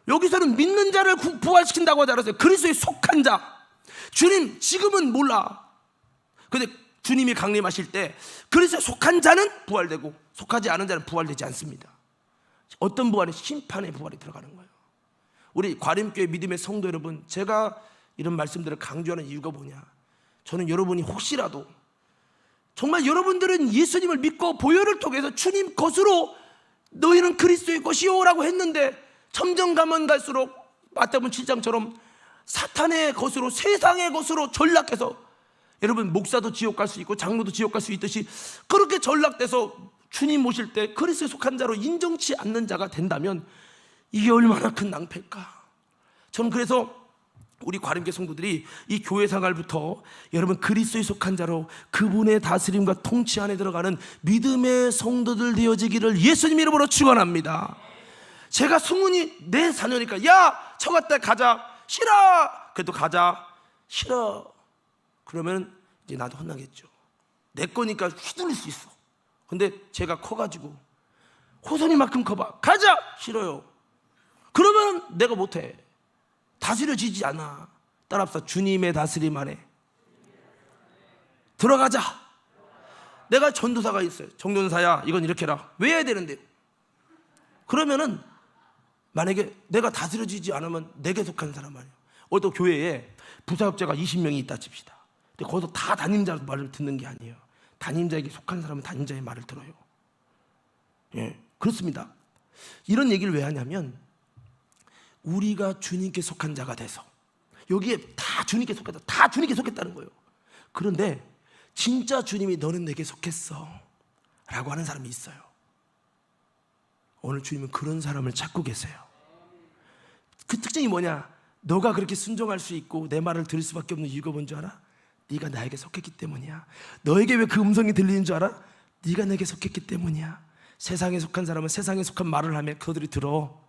여기서는 믿는 자를 부활시킨다고 하지 않았어요. 그리스도에 속한 자. 주님 지금은 몰라. 근데 주님이 강림하실 때 그리스도에 속한 자는 부활되고 속하지 않은 자는 부활되지 않습니다. 어떤 부활이? 심판의 부활이 들어가는 거예요. 우리 과림교회 믿음의 성도 여러분, 제가 이런 말씀들을 강조하는 이유가 뭐냐? 저는 여러분이 혹시라도 정말 여러분들은 예수님을 믿고 보혈을 통해서 주님 것으로 너희는 그리스도의 것이요 라고 했는데 점점 가면 갈수록 마태복음 7장처럼 사탄의 것으로, 세상의 것으로 전락해서, 여러분 목사도 지옥 갈 수 있고 장로도 지옥 갈 수 있듯이 그렇게 전락돼서 주님 오실 때 그리스도에 속한 자로 인정치 않는 자가 된다면 이게 얼마나 큰 낭패일까. 저는 그래서 우리 과림교회 성도들이 이 교회 생활부터 여러분 그리스도에 속한 자로 그분의 다스림과 통치 안에 들어가는 믿음의 성도들 되어지기를 예수님 이름으로 축원합니다. 제가 승훈이 내 자녀니까 야 저 갔다 가자. 싫어. 그래도 가자. 싫어. 그러면 이제 나도 혼나겠죠. 내 거니까 휘둘릴 수 있어. 근데 제가 커가지고 호선이만큼 커봐. 가자. 싫어요. 그러면 내가 못해. 다스려지지 않아. 따라합시다. 주님의 다스림 안에 들어가자. 내가 전도사가 있어요. 정전사야 이건 이렇게 해라. 왜 해야 되는데? 그러면은 만약에 내가 다스려지지 않으면 내게 속한 사람 아니에요. 어떤 교회에 부사역자가 20명이 있다 칩시다. 근데 거기서 다 담임자 말을 듣는 게 아니에요. 담임자에게 속한 사람은 담임자의 말을 들어요. 예, 그렇습니다. 이런 얘기를 왜 하냐면 우리가 주님께 속한 자가 돼서 여기에 다 주님께 속했다, 다 주님께 속했다는 거예요. 그런데 진짜 주님이 너는 내게 속했어 라고 하는 사람이 있어요. 오늘 주님은 그런 사람을 찾고 계세요. 그 특징이 뭐냐? 너가 그렇게 순종할 수 있고 내 말을 들을 수밖에 없는 이유가 뭔지 알아? 네가 나에게 속했기 때문이야. 너에게 왜 그 음성이 들리는 줄 알아? 네가 내게 속했기 때문이야. 세상에 속한 사람은 세상에 속한 말을 하면 그들이 들어.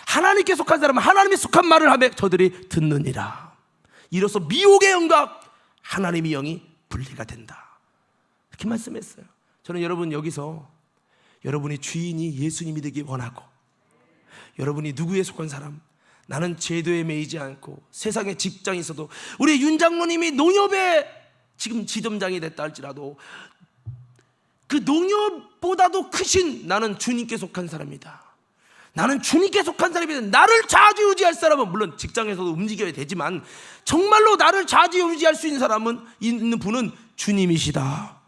하나님께 속한 사람은 하나님이 속한 말을 하며 저들이 듣느니라. 이로써 미혹의 영과 하나님의 영이 분리가 된다. 이렇게 말씀했어요. 저는 여러분 여기서 여러분이 주인이 예수님이 되기 원하고, 여러분이 누구에 속한 사람, 나는 제도에 매이지 않고 세상에 직장이 있어도, 우리 윤 장로님이 농협에 지금 지점장이 됐다 할지라도 그 농협보다도 크신 나는 주님께 속한 사람이다. 나는 주님께 속한 사람이다. 나를 좌지우지할 사람은 물론 직장에서도 움직여야 되지만 정말로 나를 좌지우지할 수 있는 사람은, 있는 분은 주님이시다.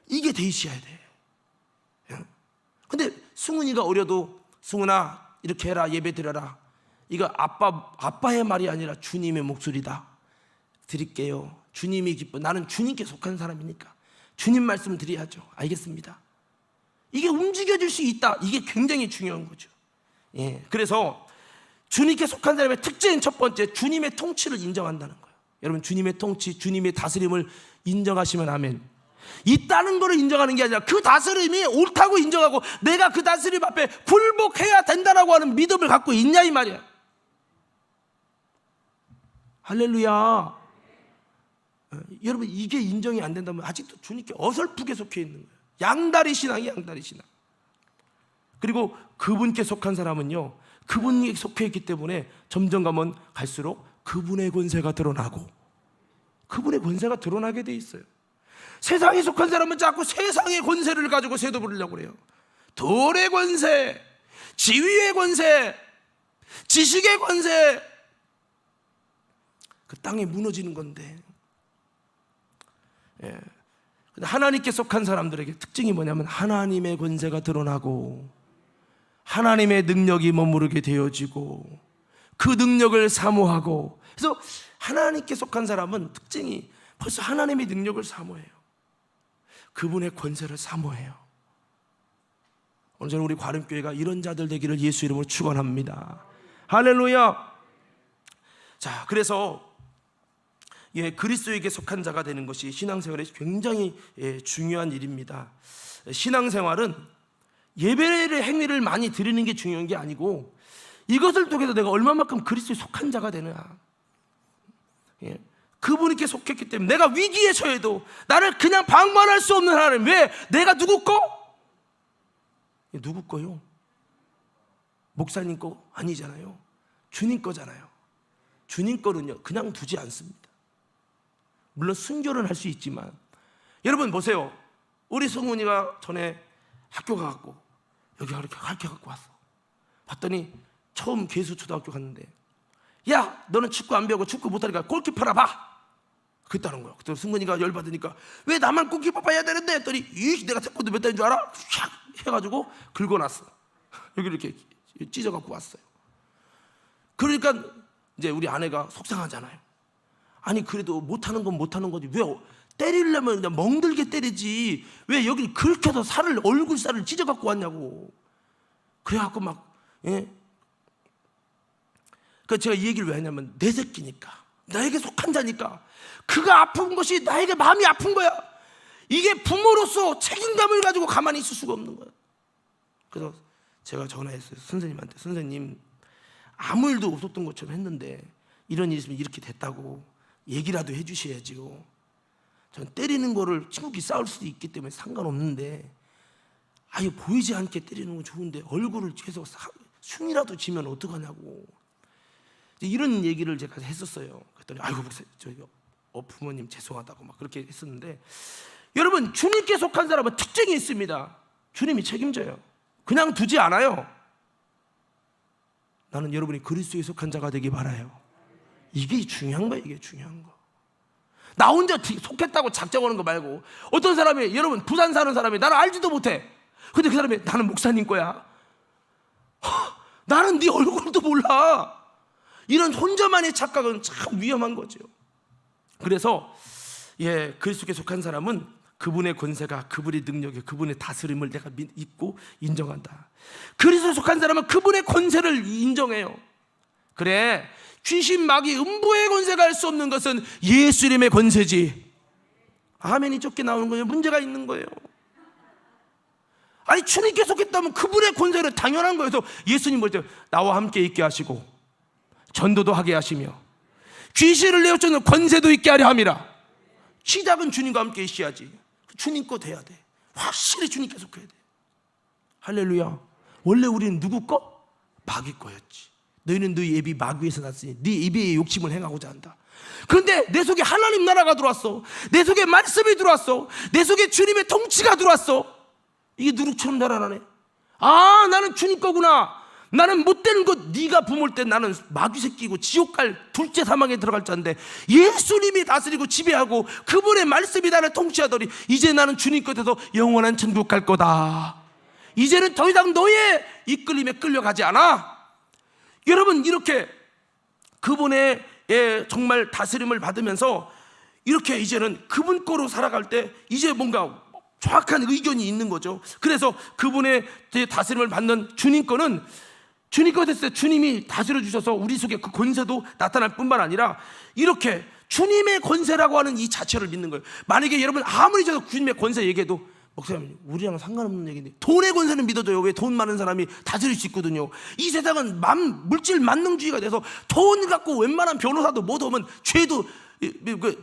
이게 돼 있어야 돼. 근데 승훈이가 어려도 승훈아 이렇게 해라, 예배 드려라, 이거 아빠의 말이 아니라 주님의 목소리다. 드릴게요. 주님이 기뻐. 나는 주님께 속한 사람이니까 주님 말씀을 드려야죠. 알겠습니다. 이게 움직여질 수 있다. 이게 굉장히 중요한 거죠. 예, 그래서 주님께 속한 사람의 특징은 첫 번째, 주님의 통치를 인정한다는 거예요. 여러분, 주님의 통치, 주님의 다스림을 인정하시면 아멘. 있다는 것을 인정하는 게 아니라 그 다스림이 옳다고 인정하고 내가 그 다스림 앞에 굴복해야 된다라고 하는 믿음을 갖고 있냐 이 말이야. 할렐루야. 여러분, 이게 인정이 안 된다면 아직도 주님께 어설프게 속해 있는 거예요. 양다리 신앙이 양다리 신앙. 그리고 그분께 속한 사람은요, 그분에 속해 있기 때문에 점점 가면 갈수록 그분의 권세가 드러나고, 그분의 권세가 드러나게 돼 있어요. 세상에 속한 사람은 자꾸 세상의 권세를 가지고 세도 부리려고 그래요. 돌의 권세, 지위의 권세, 지식의 권세, 그 땅에 무너지는 건데. 예. 근데 하나님께 속한 사람들에게 특징이 뭐냐면 하나님의 권세가 드러나고 하나님의 능력이 머무르게 되어지고 그 능력을 사모하고. 그래서 하나님께 속한 사람은 특징이 벌써 하나님의 능력을 사모해요. 그분의 권세를 사모해요. 오늘 저는 우리 과림교회가 이런 자들 되기를 예수 이름으로 축원합니다. 할렐루야. 자, 그래서 그리스도에게 속한 자가 되는 것이 신앙생활에 굉장히 중요한 일입니다. 신앙생활은 예배의 행위를 많이 드리는 게 중요한 게 아니고 이것을 통해서 내가 얼마만큼 그리스도에 속한 자가 되느냐. 그분께 속했기 때문에 내가 위기에 처해도 나를 그냥 방관할 수 없는 하나님. 왜? 내가 누구 거? 누구 거요? 목사님 거 아니잖아요. 주님 거잖아요. 주님 거는요 그냥 두지 않습니다. 물론 순교는 할 수 있지만, 여러분 보세요. 우리 성훈이가 전에 학교 가갖고 여기 이렇게 가르쳐 갖고 왔어. 봤더니 처음 계수초등학교 갔는데, 야 너는 축구 안 배우고 축구 못하니까 골키퍼나 봐. 그랬다는 거야. 그때 승근이가 열받으니까 왜 나만 골키퍼 봐야 되는데 했더니, 내가 태권도 몇 달인 줄 알아? 샥 해가지고 긁어놨어. 여기 이렇게 찢어갖고 왔어요. 그러니까 이제 우리 아내가 속상하잖아요. 아니 그래도 못하는 건 못하는 거지 왜 때리려면 그냥 멍들게 때리지 왜 여기 긁혀서 살을, 얼굴 살을 찢어갖고 왔냐고. 그래갖고 막 그러니까 제가 이 얘기를 왜 하냐면, 내 새끼니까, 나에게 속한 자니까 그가 아픈 것이 나에게 마음이 아픈 거야. 이게 부모로서 책임감을 가지고 가만히 있을 수가 없는 거야. 그래서 제가 전화했어요. 선생님한테. 선생님, 아무 일도 없었던 것처럼 했는데 이런 일이 있으면 이렇게 됐다고 얘기라도 해주셔야지요. 전 때리는 거를 친구끼리 싸울 수도 있기 때문에 상관없는데 아예 보이지 않게 때리는 건 좋은데 얼굴을 계속 흉이라도 지면 어떡하냐고 이런 얘기를 제가 했었어요. 그랬더니 아이고 저기 부모님 죄송하다고 막 그렇게 했었는데, 여러분 주님께 속한 사람은 특징이 있습니다. 주님이 책임져요. 그냥 두지 않아요. 나는 여러분이 그리스도에 속한 자가 되기 바라요. 이게 중요한 거예요. 이게 중요한 거. 나 혼자 속했다고 작정하는 거 말고, 어떤 사람이, 여러분 부산 사는 사람이 나를 알지도 못해. 근데 그 사람이 나는 목사님 거야. 나는 네 얼굴도 몰라. 이런 혼자만의 착각은 참 위험한 거죠. 그래서 그리스도께 속한 사람은 그분의 권세가, 그분의 능력이, 그분의 다스림을 내가 믿고 인정한다. 그리스도에 속한 사람은 그분의 권세를 인정해요. 그래, 귀신, 마귀, 음부의 권세가 할 수 없는 것은 예수 이름의 권세지. 아멘이 적게 나오는 거예요. 문제가 있는 거예요. 아니 주님께 속했다면 그분의 권세는 당연한 거예요. 그래서 예수님 볼 때 나와 함께 있게 하시고 전도도 하게 하시며 귀신을 내어쫓는 권세도 있게 하려 함이라. 시작은 주님과 함께 있어야지. 주님 거 돼야 돼. 확실히 주님께 속해야 돼. 할렐루야. 원래 우리는 누구 거? 마귀 거였지. 너희는 너희 예비 마귀에서 났으니 네 예비의 욕심을 행하고자 한다. 그런데 내 속에 하나님 나라가 들어왔어. 내 속에 말씀이 들어왔어. 내 속에 주님의 통치가 들어왔어. 이게 누룩처럼 자라나네. 아, 나는 주님 거구나. 나는 못되는 것. 네가 부모일 때 나는 마귀 새끼고 지옥 갈 둘째 사망에 들어갈 자인데 예수님이 다스리고 지배하고 그분의 말씀이 나를 통치하더니 이제 나는 주님 것에서 영원한 천국 갈 거다. 이제는 더 이상 너의 이끌림에 끌려가지 않아. 여러분, 이렇게 그분의 정말 다스림을 받으면서 이렇게 이제는 그분 거로 살아갈 때 이제 뭔가 정확한 의견이 있는 거죠. 그래서 그분의 다스림을 받는 주님 거는 주님 거 됐을 때 주님이 다스려 주셔서 우리 속에 그 권세도 나타날 뿐만 아니라 이렇게 주님의 권세라고 하는 이 자체를 믿는 거예요. 만약에 여러분 아무리 저도 주님의 권세 얘기해도 목사님 우리랑 상관없는 얘기인데 돈의 권세는 믿어줘요. 왜? 돈 많은 사람이 다스릴 수 있거든요. 이 세상은 물질 만능주의가 돼서 돈 갖고 웬만한 변호사도 못 오면 죄도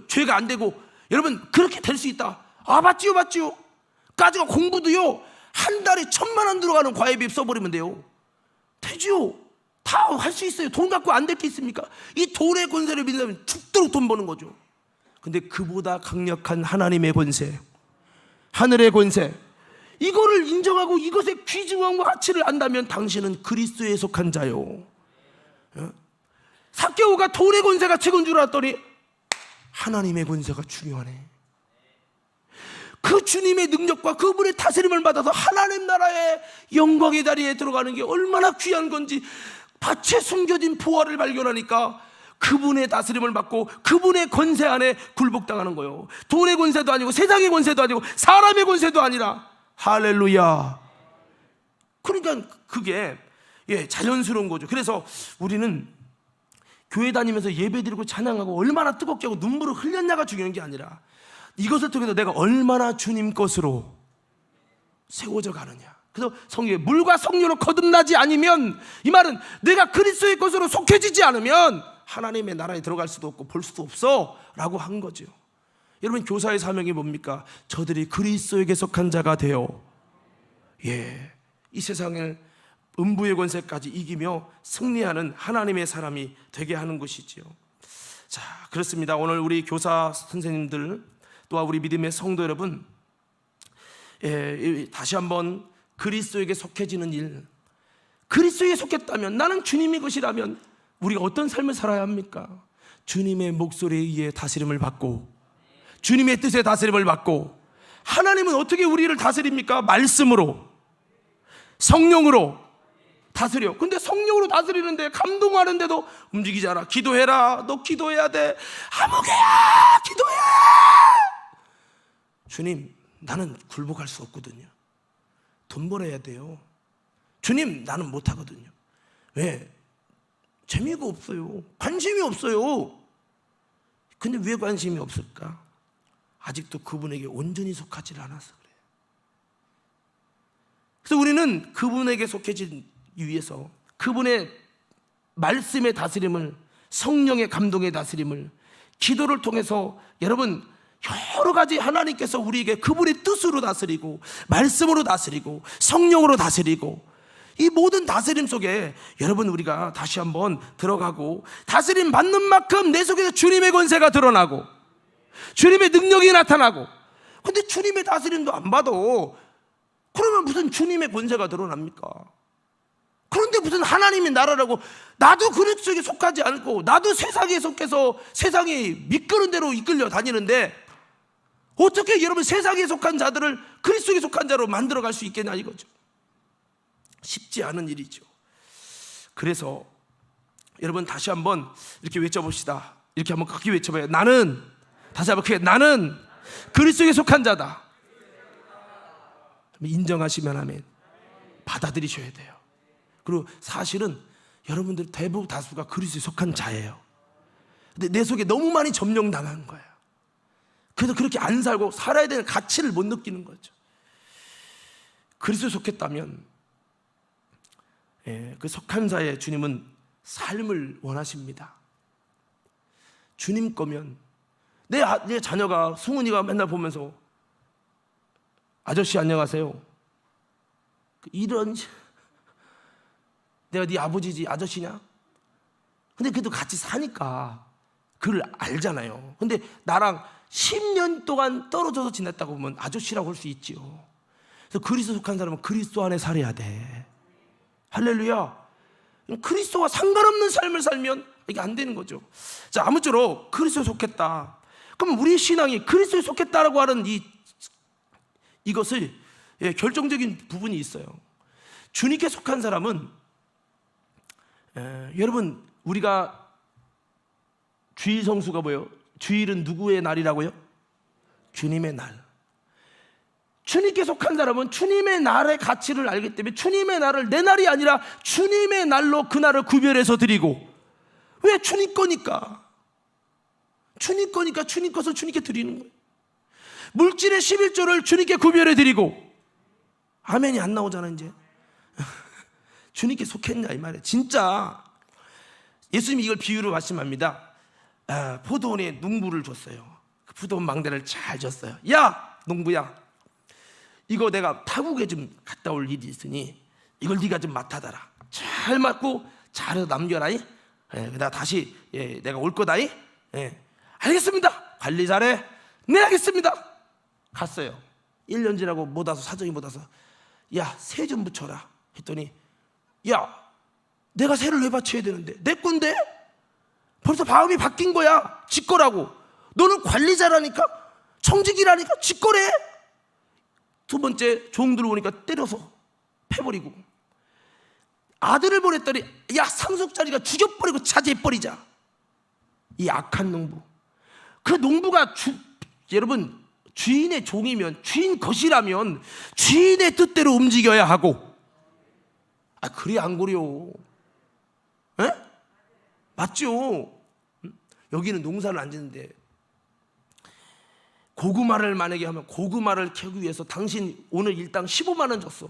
죄가 안 되고 여러분 그렇게 될 수 있다. 아 맞지요. 가지고 공부도요 한 달에 1,000만 원 들어가는 과외비 써버리면 돼요. 되죠. 다 할 수 있어요. 돈 갖고 안 될 게 있습니까? 이 돈의 권세를 믿으면 죽도록 돈 버는 거죠. 근데 그보다 강력한 하나님의 권세, 하늘의 권세, 이거를 인정하고 이것의 귀중함과 가치를 안다면 당신은 그리스도에 속한 자요. 삭개오가 돈의 권세가 최고인 줄 알았더니 하나님의 권세가 중요하네. 그 주님의 능력과 그분의 다스림을 받아서 하나님 나라의 영광의 자리에 들어가는 게 얼마나 귀한 건지 밭에 숨겨진 보화를 발견하니까 그분의 다스림을 받고 그분의 권세 안에 굴복당하는 거예요. 돈의 권세도 아니고 세상의 권세도 아니고 사람의 권세도 아니라. 할렐루야. 그러니까 그게 자연스러운 거죠. 그래서 우리는 교회 다니면서 예배드리고 찬양하고 얼마나 뜨겁게 하고 눈물을 흘렸냐가 중요한 게 아니라 이것을 통해서 내가 얼마나 주님 것으로 세워져 가느냐. 그래서 성경에 물과 성령으로 거듭나지 않으면, 이 말은 내가 그리스도의 것으로 속해지지 않으면 하나님의 나라에 들어갈 수도 없고 볼 수도 없어 라고 한 거죠. 여러분, 교사의 사명이 뭡니까? 저들이 그리스도에게 속한 자가 되어 이 세상을 음부의 권세까지 이기며 승리하는 하나님의 사람이 되게 하는 것이지요. 자, 그렇습니다. 오늘 우리 교사 선생님들 또한 우리 믿음의 성도 여러분, 다시 한번 그리스도에게 속해지는 일, 그리스도에게 속했다면, 나는 주님의 것이라면 우리가 어떤 삶을 살아야 합니까? 주님의 목소리에 의해 다스림을 받고 주님의 뜻에 다스림을 받고. 하나님은 어떻게 우리를 다스립니까? 말씀으로, 성령으로 다스려. 근데 성령으로 다스리는데 감동하는데도 움직이지 않아. 기도해라. 너 기도해야 돼. 아무개야 기도해. 주님, 나는 굴복할 수 없거든요. 돈 벌어야 돼요. 주님, 나는 못하거든요. 왜? 재미가 없어요. 관심이 없어요. 근데 왜 관심이 없을까? 아직도 그분에게 온전히 속하지 않아서 그래요. 그래서 우리는 그분에게 속해지기 위해서 그분의 말씀의 다스림을, 성령의 감동의 다스림을, 기도를 통해서 여러분 여러 가지 하나님께서 우리에게 그분의 뜻으로 다스리고 말씀으로 다스리고 성령으로 다스리고, 이 모든 다스림 속에 여러분 우리가 다시 한번 들어가고 다스림 받는 만큼 내 속에서 주님의 권세가 드러나고 주님의 능력이 나타나고. 근데 주님의 다스림도 안 받아. 그러면 무슨 주님의 권세가 드러납니까? 그런데 무슨 하나님의 나라라고, 나도 그리스도에게 속하지 않고 나도 세상에 속해서 세상이 미끄러운 대로 이끌려 다니는데 어떻게 여러분 세상에 속한 자들을 그리스도에 속한 자로 만들어갈 수 있겠냐 이거죠. 쉽지 않은 일이죠. 그래서 여러분 다시 한번 이렇게 외쳐봅시다. 이렇게 한번 크게 외쳐봐요. 나는, 다시 한번 크게, 나는 그리스도에 속한 자다. 인정하시면 아멘. 받아들이셔야 돼요. 그리고 사실은 여러분들 대부분 다수가 그리스도에 속한 자예요. 근데 내 속에 너무 많이 점령당한 거예요. 그래서 그렇게 안 살고 살아야 되는 가치를 못 느끼는 거죠. 그리스도에 속했다면 그 속한 자의 주님은 삶을 원하십니다. 주님 거면 내 자녀가 승훈이가 맨날 보면서 아저씨 안녕하세요, 이런, 내가 네 아버지지 아저씨냐? 근데 그래도 같이 사니까 그걸 알잖아요. 근데 나랑 10년 동안 떨어져서 지냈다고 보면 아저씨라고 할 수 있지요. 그래서 그리스도 속한 사람은 그리스도 안에 살아야 돼. 할렐루야. 그리스도와 상관없는 삶을 살면 이게 안 되는 거죠. 자, 아무쪼록 그리스도에 속했다. 그럼 우리 신앙이 그리스도에 속했다라고 하는 이것을 결정적인 부분이 있어요. 주님께 속한 사람은 여러분, 우리가 주일 성수가 뭐예요? 주일은 누구의 날이라고요? 주님의 날. 주님께 속한 사람은 주님의 날의 가치를 알기 때문에 주님의 날을 내 날이 아니라 주님의 날로 그 날을 구별해서 드리고, 왜? 주님 거니까. 주님 거니까 주님 것을 주님께 드리는 거예요. 물질의 11조를 주님께 구별해 드리고. 아멘이 안 나오잖아 이제. 주님께 속했냐 이 말이에요. 진짜 예수님이 이걸 비유로 말씀합니다. 포도원에 농부를 줬어요. 그 포도원 망대를 잘 줬어요. 야 농부야, 이거 내가 타국에 좀 갔다 올 일이 있으니 이걸 네가 좀 맡아다라. 잘 맡고 잘해서 남겨라. 나 다시 내가 올 거다. 알겠습니다. 관리 잘해. 네 알겠습니다. 갔어요. 1년 지나고 못 와서, 사정이 못 와서, 야 세 좀 붙여라 했더니, 야 내가 세를 왜 바쳐야 되는데? 내 건데? 벌써 마음이 바뀐 거야. 지 거라고. 너는 관리자라니까, 청직이라니까 지 거래. 두 번째 종 들어오니까 때려서 패버리고, 아들을 보냈더니 야 상속자리가 죽여버리고 차지해버리자. 이 악한 농부. 그 농부가 여러분 주인의 종이면, 주인 것이라면 주인의 뜻대로 움직여야 하고, 그래 안 그래요? 맞죠? 여기는 농사를 안 짓는데 고구마를 만약에 하면, 고구마를 캐기 위해서 당신 오늘 일당 15만 원 줬어.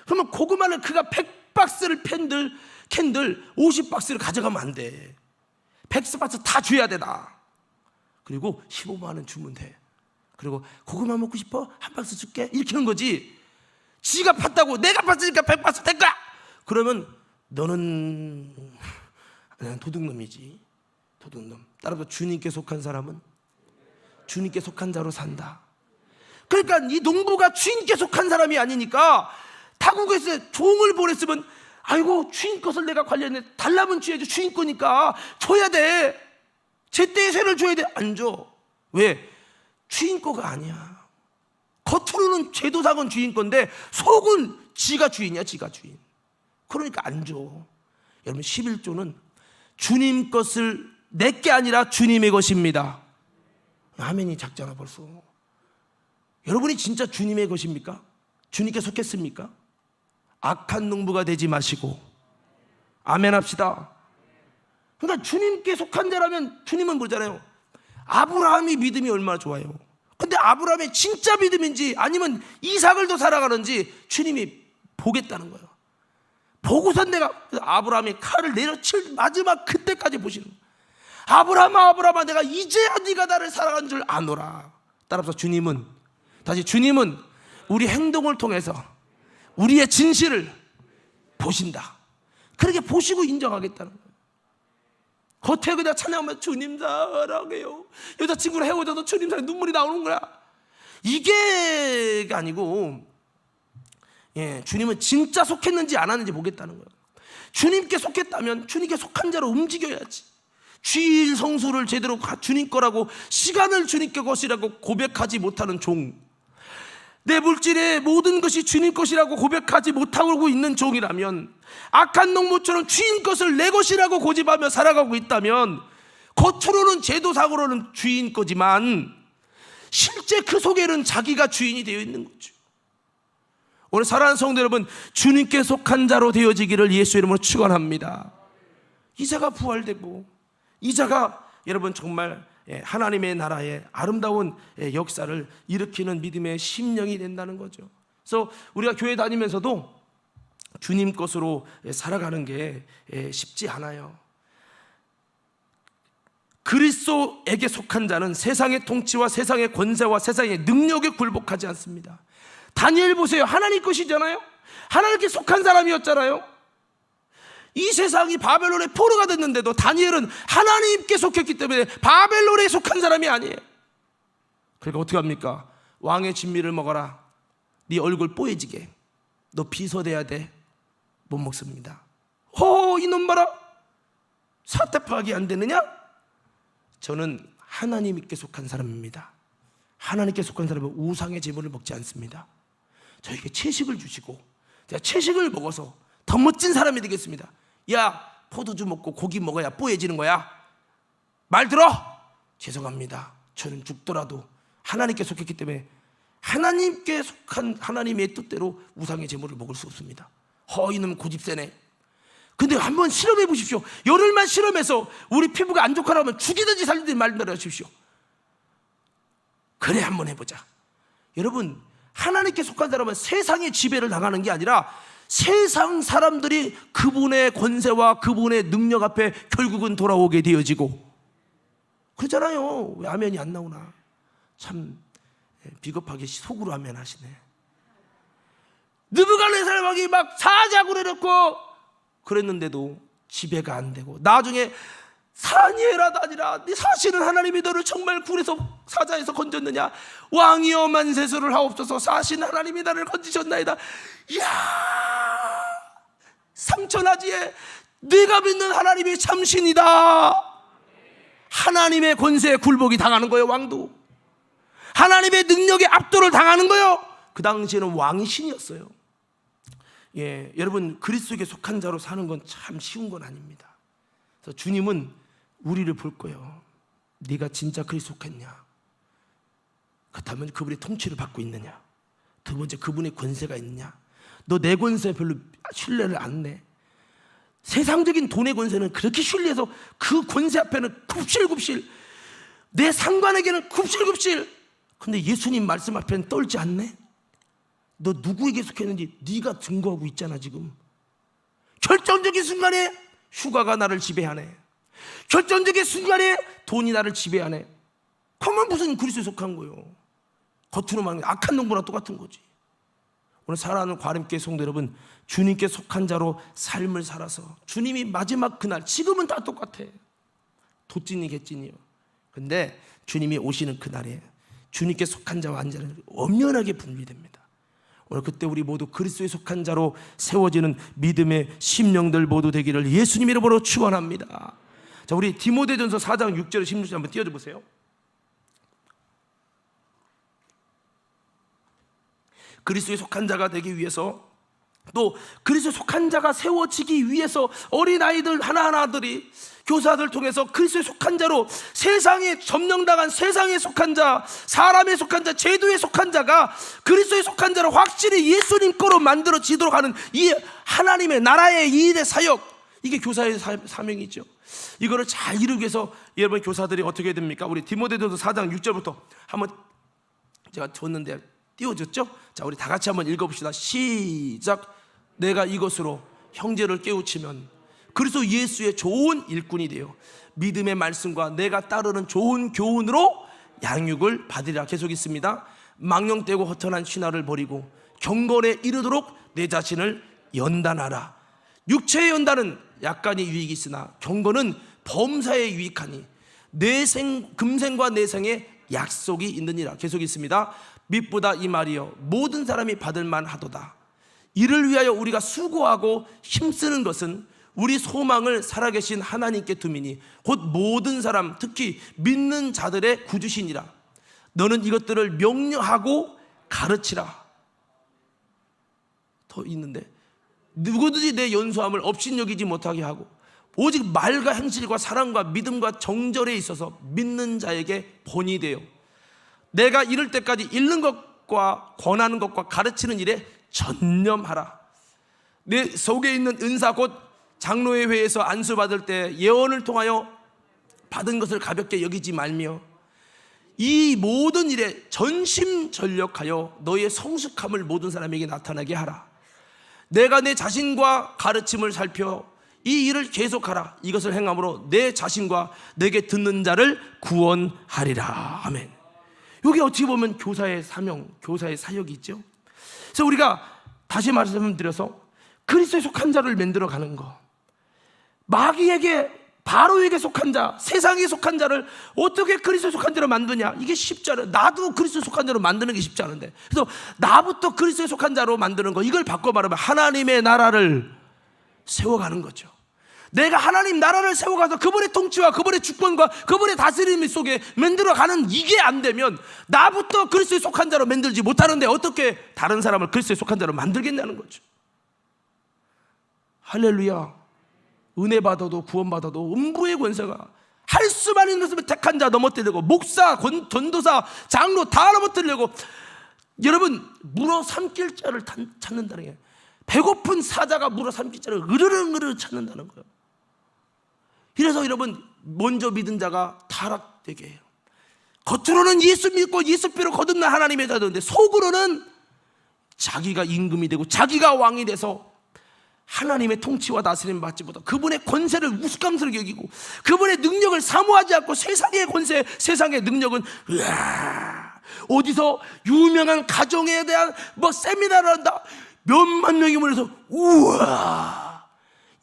그러면 고구마를 그가 100박스를 캔들 50박스를 가져가면 안 돼. 100박스 다 줘야 돼 나. 그리고 15만 원 주면 돼. 그리고 고구마 먹고 싶어? 한 박스 줄게. 이렇게 하는 거지. 지가 팠다고 내가 팠으니까 100박스 될 거야. 그러면 너는 도둑놈이지. 도둑놈. 따라서 주님께 속한 사람은 주님께 속한 자로 산다. 그러니까 이 농부가 주인께 속한 사람이 아니니까 타국에서 종을 보냈으면, 아이고 주인 것을 내가 관리했네, 달라면 줘야지, 주인 거니까 줘야 돼. 제때에 세를 줘야 돼. 안 줘. 왜? 주인 거가 아니야. 겉으로는 제도상은 주인 건데 속은 지가 주인이야. 지가 주인. 그러니까 안 줘. 여러분 11조는 주님 것을 내게 아니라 주님의 것입니다. 아멘이 작잖아 벌써. 여러분이 진짜 주님의 것입니까? 주님께 속했습니까? 악한 농부가 되지 마시고 아멘 합시다. 그러니까 주님께 속한 자라면, 주님은 보잖아요. 아브라함이 믿음이 얼마나 좋아요. 근데 아브라함의 진짜 믿음인지 아니면 이삭을 더 살아가는지 주님이 보겠다는 거예요. 보고선 내가 아브라함이 칼을 내려칠 마지막 그때까지 보시는 거예요. 아브라함아 아브라함아, 내가 이제야 네가 나를 사랑한 줄 아노라. 따라서 주님은 우리 행동을 통해서 우리의 진실을 보신다. 그렇게 보시고 인정하겠다는 거예요. 겉에 그냥 찬양하면 주님 사랑해요, 여자친구랑 헤어져도 주님 사랑해, 눈물이 나오는 거야. 이게 아니고, 주님은 진짜 속했는지 안 하는지 보겠다는 거예요. 주님께 속했다면 주님께 속한 자로 움직여야지. 주일 성수를 제대로 주님 거라고, 시간을 주님께 것이라고 고백하지 못하는 종, 내 물질의 모든 것이 주님 것이라고 고백하지 못하고 있는 종이라면, 악한 농부처럼 주인 것을 내 것이라고 고집하며 살아가고 있다면, 겉으로는 제도상으로는 주인 거지만 실제 그 속에는 자기가 주인이 되어 있는 거죠. 오늘 사랑하는 성도 여러분, 주님께 속한 자로 되어지기를 예수의 이름으로 축원합니다. 이 자가 부활되고, 이 자가 여러분 정말 하나님의 나라의 아름다운 역사를 일으키는 믿음의 심령이 된다는 거죠. 그래서 우리가 교회 다니면서도 주님 것으로 살아가는 게 쉽지 않아요. 그리스도에게 속한 자는 세상의 통치와 세상의 권세와 세상의 능력에 굴복하지 않습니다. 다니엘 보세요. 하나님 것이잖아요. 하나님께 속한 사람이었잖아요. 이 세상이 바벨론의 포로가 됐는데도 다니엘은 하나님께 속했기 때문에 바벨론에 속한 사람이 아니에요. 그러니까 어떻게 합니까? 왕의 진미를 먹어라. 네 얼굴 뽀얘지게. 너 비서돼야 돼. 못 먹습니다. 이놈 봐라. 사태 파악이 안 되느냐? 저는 하나님께 속한 사람입니다. 하나님께 속한 사람은 우상의 제물을 먹지 않습니다. 저에게 채식을 주시고 제가 채식을 먹어서 더 멋진 사람이 되겠습니다. 야, 포도주 먹고 고기 먹어야 뽀얘지는 거야? 말 들어? 죄송합니다. 저는 죽더라도 하나님께 속했기 때문에 하나님께 속한 하나님의 뜻대로 우상의 제물을 먹을 수 없습니다. 이놈 고집세네. 근데 한번 실험해 보십시오. 열흘만 실험해서 우리 피부가 안 좋거나 죽이든지 살리든지 말씀하십시오. 그래 한번 해보자. 여러분, 하나님께 속한 사람은 세상의 지배를 당하는 게 아니라 세상 사람들이 그분의 권세와 그분의 능력 앞에 결국은 돌아오게 되어지고 그러잖아요. 왜 아멘이 안 나오나. 참 비겁하게 속으로 아멘 하시네. 느부갓네살 왕이 막 사자굴 해놓고 그랬는데도 지배가 안 되고 나중에 사니엘아 다니라, 네 사실은 하나님이 너를 정말 굴에서 사자에서 건졌느냐? 왕이여 만세수를 하옵소서. 사실 하나님이 나를 건지셨나이다. 이야, 삼천하지에 네가 믿는 하나님이 참신이다. 하나님의 권세에 굴복이 당하는 거예요. 왕도 하나님의 능력에 압도를 당하는 거예요. 그 당시에는 왕이 신이었어요. 여러분, 그리스도에게 속한 자로 사는 건 참 쉬운 건 아닙니다. 그래서 주님은 우리를 볼 거예요. 네가 진짜 그리스도에 속했냐? 그렇다면 그분의 통치를 받고 있느냐? 두 번째, 그분의 권세가 있느냐? 너 내 권세에 별로 신뢰를 안 내. 세상적인 돈의 권세는 그렇게 신뢰해서 그 권세 앞에는 굽실굽실, 내 상관에게는 굽실굽실. 근데 예수님 말씀 앞에는 떨지 않네? 너 누구에게 속했는지 네가 증거하고 있잖아. 지금 결정적인 순간에 휴가가 나를 지배하네. 결정적인 순간에 돈이 나를 지배하네. 그러면 무슨 그리스도에 속한 거예요? 겉으로만 악한 놈보다 똑같은 거지. 오늘 사랑하는 과림교회 성도 여러분, 주님께 속한 자로 삶을 살아서 주님이 마지막 그날, 지금은 다 똑같아. 도찐이 개찐이요. 근데 주님이 오시는 그날에 주님께 속한 자와 안 자는 엄연하게 분리됩니다. 오늘 그때 우리 모두 그리스도에 속한 자로 세워지는 믿음의 심령들 모두 되기를 예수님 이름으로 축원합니다. 자, 우리 디모데전서 4장 6절 16절 한번 띄워줘 보세요. 그리스도에 속한 자가 되기 위해서, 또 그리스도에 속한 자가 세워지기 위해서 어린아이들 하나하나들이 교사들 통해서 그리스도에 속한 자로, 세상에 점령당한 세상에 속한 자, 사람에 속한 자, 제도에 속한 자가 그리스도에 속한 자로 확실히 예수님 거로 만들어지도록 하는 이 하나님의 나라의 이 일의 사역, 이게 교사의 사명이죠. 이거를 잘 이루기 위해서 여러분 교사들이 어떻게 해야 됩니까? 우리 디모데전서 4장 6절부터 한번 제가 줬는데 띄워줬죠? 자, 우리 다 같이 한번 읽어봅시다. 시작. 내가 이것으로 형제를 깨우치면 그리스도 예수의 좋은 일꾼이 되어 믿음의 말씀과 내가 따르는 좋은 교훈으로 양육을 받으리라. 계속 있습니다. 망령되고 허탄한 신화를 버리고 경건에 이르도록 내 자신을 연단하라. 육체의 연단은 약간의 유익이 있으나 경건은 범사에 유익하니 금생과 내생에 약속이 있느니라. 계속 있습니다. mit보다 이 말이여 모든 사람이 받을 만하도다. 이를 위하여 우리가 수고하고 힘쓰는 것은 우리 소망을 살아계신 하나님께 둠이니 곧 모든 사람, 특히 믿는 자들의 구주시니라. 너는 이것들을 명령하고 가르치라. 더 있는데, 누구든지 내 연소함을 업신여기지 못하게 하고 오직 말과 행실과 사랑과 믿음과 정절에 있어서 믿는 자에게 본이 되어 내가 이를 때까지 읽는 것과 권하는 것과 가르치는 일에 전념하라. 내 속에 있는 은사 곧 장로의 회에서 안수받을 때 예언을 통하여 받은 것을 가볍게 여기지 말며 이 모든 일에 전심전력하여 너의 성숙함을 모든 사람에게 나타나게 하라. 내가 내 자신과 가르침을 살펴 이 일을 계속하라. 이것을 행함으로 내 자신과 내게 듣는 자를 구원하리라. 아멘. 여기 어떻게 보면 교사의 사명, 교사의 사역이 있죠. 그래서 우리가 다시 말씀드려서 그리스도에 속한 자를 만들어가는 거, 마귀에게, 바로에게 속한 자, 세상에 속한 자를 어떻게 그리스도에 속한 자로 만드냐? 이게 쉽지 않아요. 나도 그리스도에 속한 자로 만드는 게 쉽지 않은데, 그래서 나부터 그리스도에 속한 자로 만드는 거, 이걸 바꿔 말하면 하나님의 나라를 세워가는 거죠. 내가 하나님 나라를 세워가서 그분의 통치와 그분의 주권과 그분의 다스림 속에 만들어가는 이게 안 되면 나부터 그리스도에 속한 자로 만들지 못하는데 어떻게 다른 사람을 그리스도에 속한 자로 만들겠냐는 거죠. 할렐루야. 은혜 받아도 구원 받아도 음부의 권세가 할 수만 있는 것을 택한 자 넘어뜨리고, 목사, 전도사, 장로 다 넘어뜨리려고, 여러분 물어 삼킬 자를 찾는다는 게, 배고픈 사자가 물어 삼킬 자를 으르렁 찾는다는 거예요. 그래서 여러분 먼저 믿은 자가 타락되게 해요. 겉으로는 예수 믿고 예수께로 거듭난 하나님의 자들인데 속으로는 자기가 임금이 되고 자기가 왕이 돼서 하나님의 통치와 다스림 받지 못하고 그분의 권세를 우스꽝스럽게 여기고 그분의 능력을 사모하지 않고 세상의 권세, 세상의 능력은 어디서 유명한 가정에 대한 세미나를 한다, 몇만 명이 모여서 우와,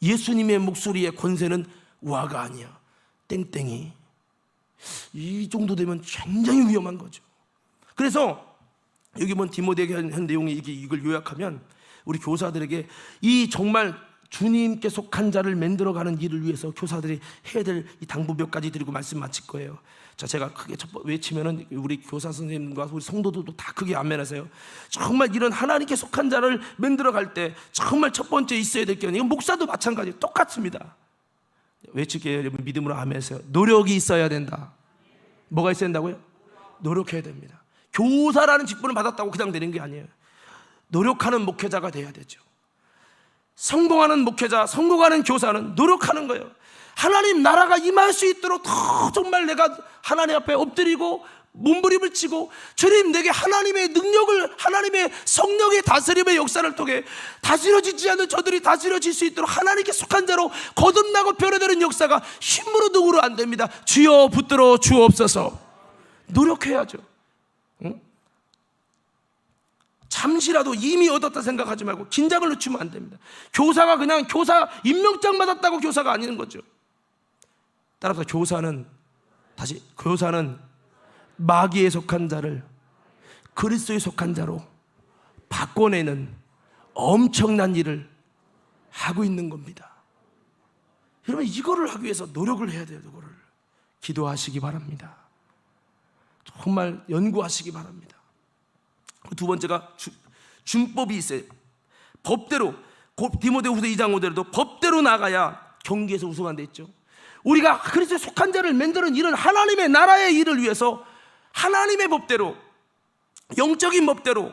예수님의 목소리의 권세는 우아가 아니야, 땡땡이. 이 정도 되면 굉장히 위험한 거죠. 그래서 여기 본 디모데에게 한 내용이 이걸 요약하면, 우리 교사들에게 이 정말 주님께 속한 자를 만들어가는 일을 위해서 교사들이 해야 될 이 당부 몇 가지 드리고 말씀 마칠 거예요. 자, 제가 크게 외치면은 우리 교사 선생님과 우리 성도들도 다 크게 아멘하세요. 정말 이런 하나님께 속한 자를 만들어갈 때 정말 첫 번째 있어야 될 게, 이건 목사도 마찬가지 똑같습니다. 외칠게요. 여러분 믿음으로 아멘하세요. 노력이 있어야 된다. 뭐가 있어야 된다고요? 노력해야 됩니다. 교사라는 직분을 받았다고 그냥 되는 게 아니에요. 노력하는 목회자가 돼야 되죠. 성공하는 목회자, 성공하는 교사는 노력하는 거예요. 하나님 나라가 임할 수 있도록 더 정말 내가 하나님 앞에 엎드리고 몸부림을 치고, 주님 내게 하나님의 능력을, 하나님의 성령의 다스림의 역사를 통해 다스려지지 않는 저들이 다스려질 수 있도록 하나님께 속한 자로 거듭나고 변화되는 역사가 힘으로 능으로 안 됩니다. 주여 붙들어 주옵소서. 노력해야죠. 응? 잠시라도 이미 얻었다 생각하지 말고 긴장을 늦추면 안 됩니다. 교사가 그냥 교사 임명장 받았다고 교사가 아닌 거죠. 따라서 교사는 마귀에 속한 자를 그리스도에 속한 자로 바꿔내는 엄청난 일을 하고 있는 겁니다. 여러분 이거를 하기 위해서 노력을 해야 돼요. 이거를 기도하시기 바랍니다. 정말 연구하시기 바랍니다. 두 번째가 준법이 있어요. 법대로, 디모데후서 2장 5절에도 법대로 나가야 경기에서 우승한다 했죠. 우리가 그리스도에 속한 자를 만드는 일은 하나님의 나라의 일을 위해서 하나님의 법대로, 영적인 법대로,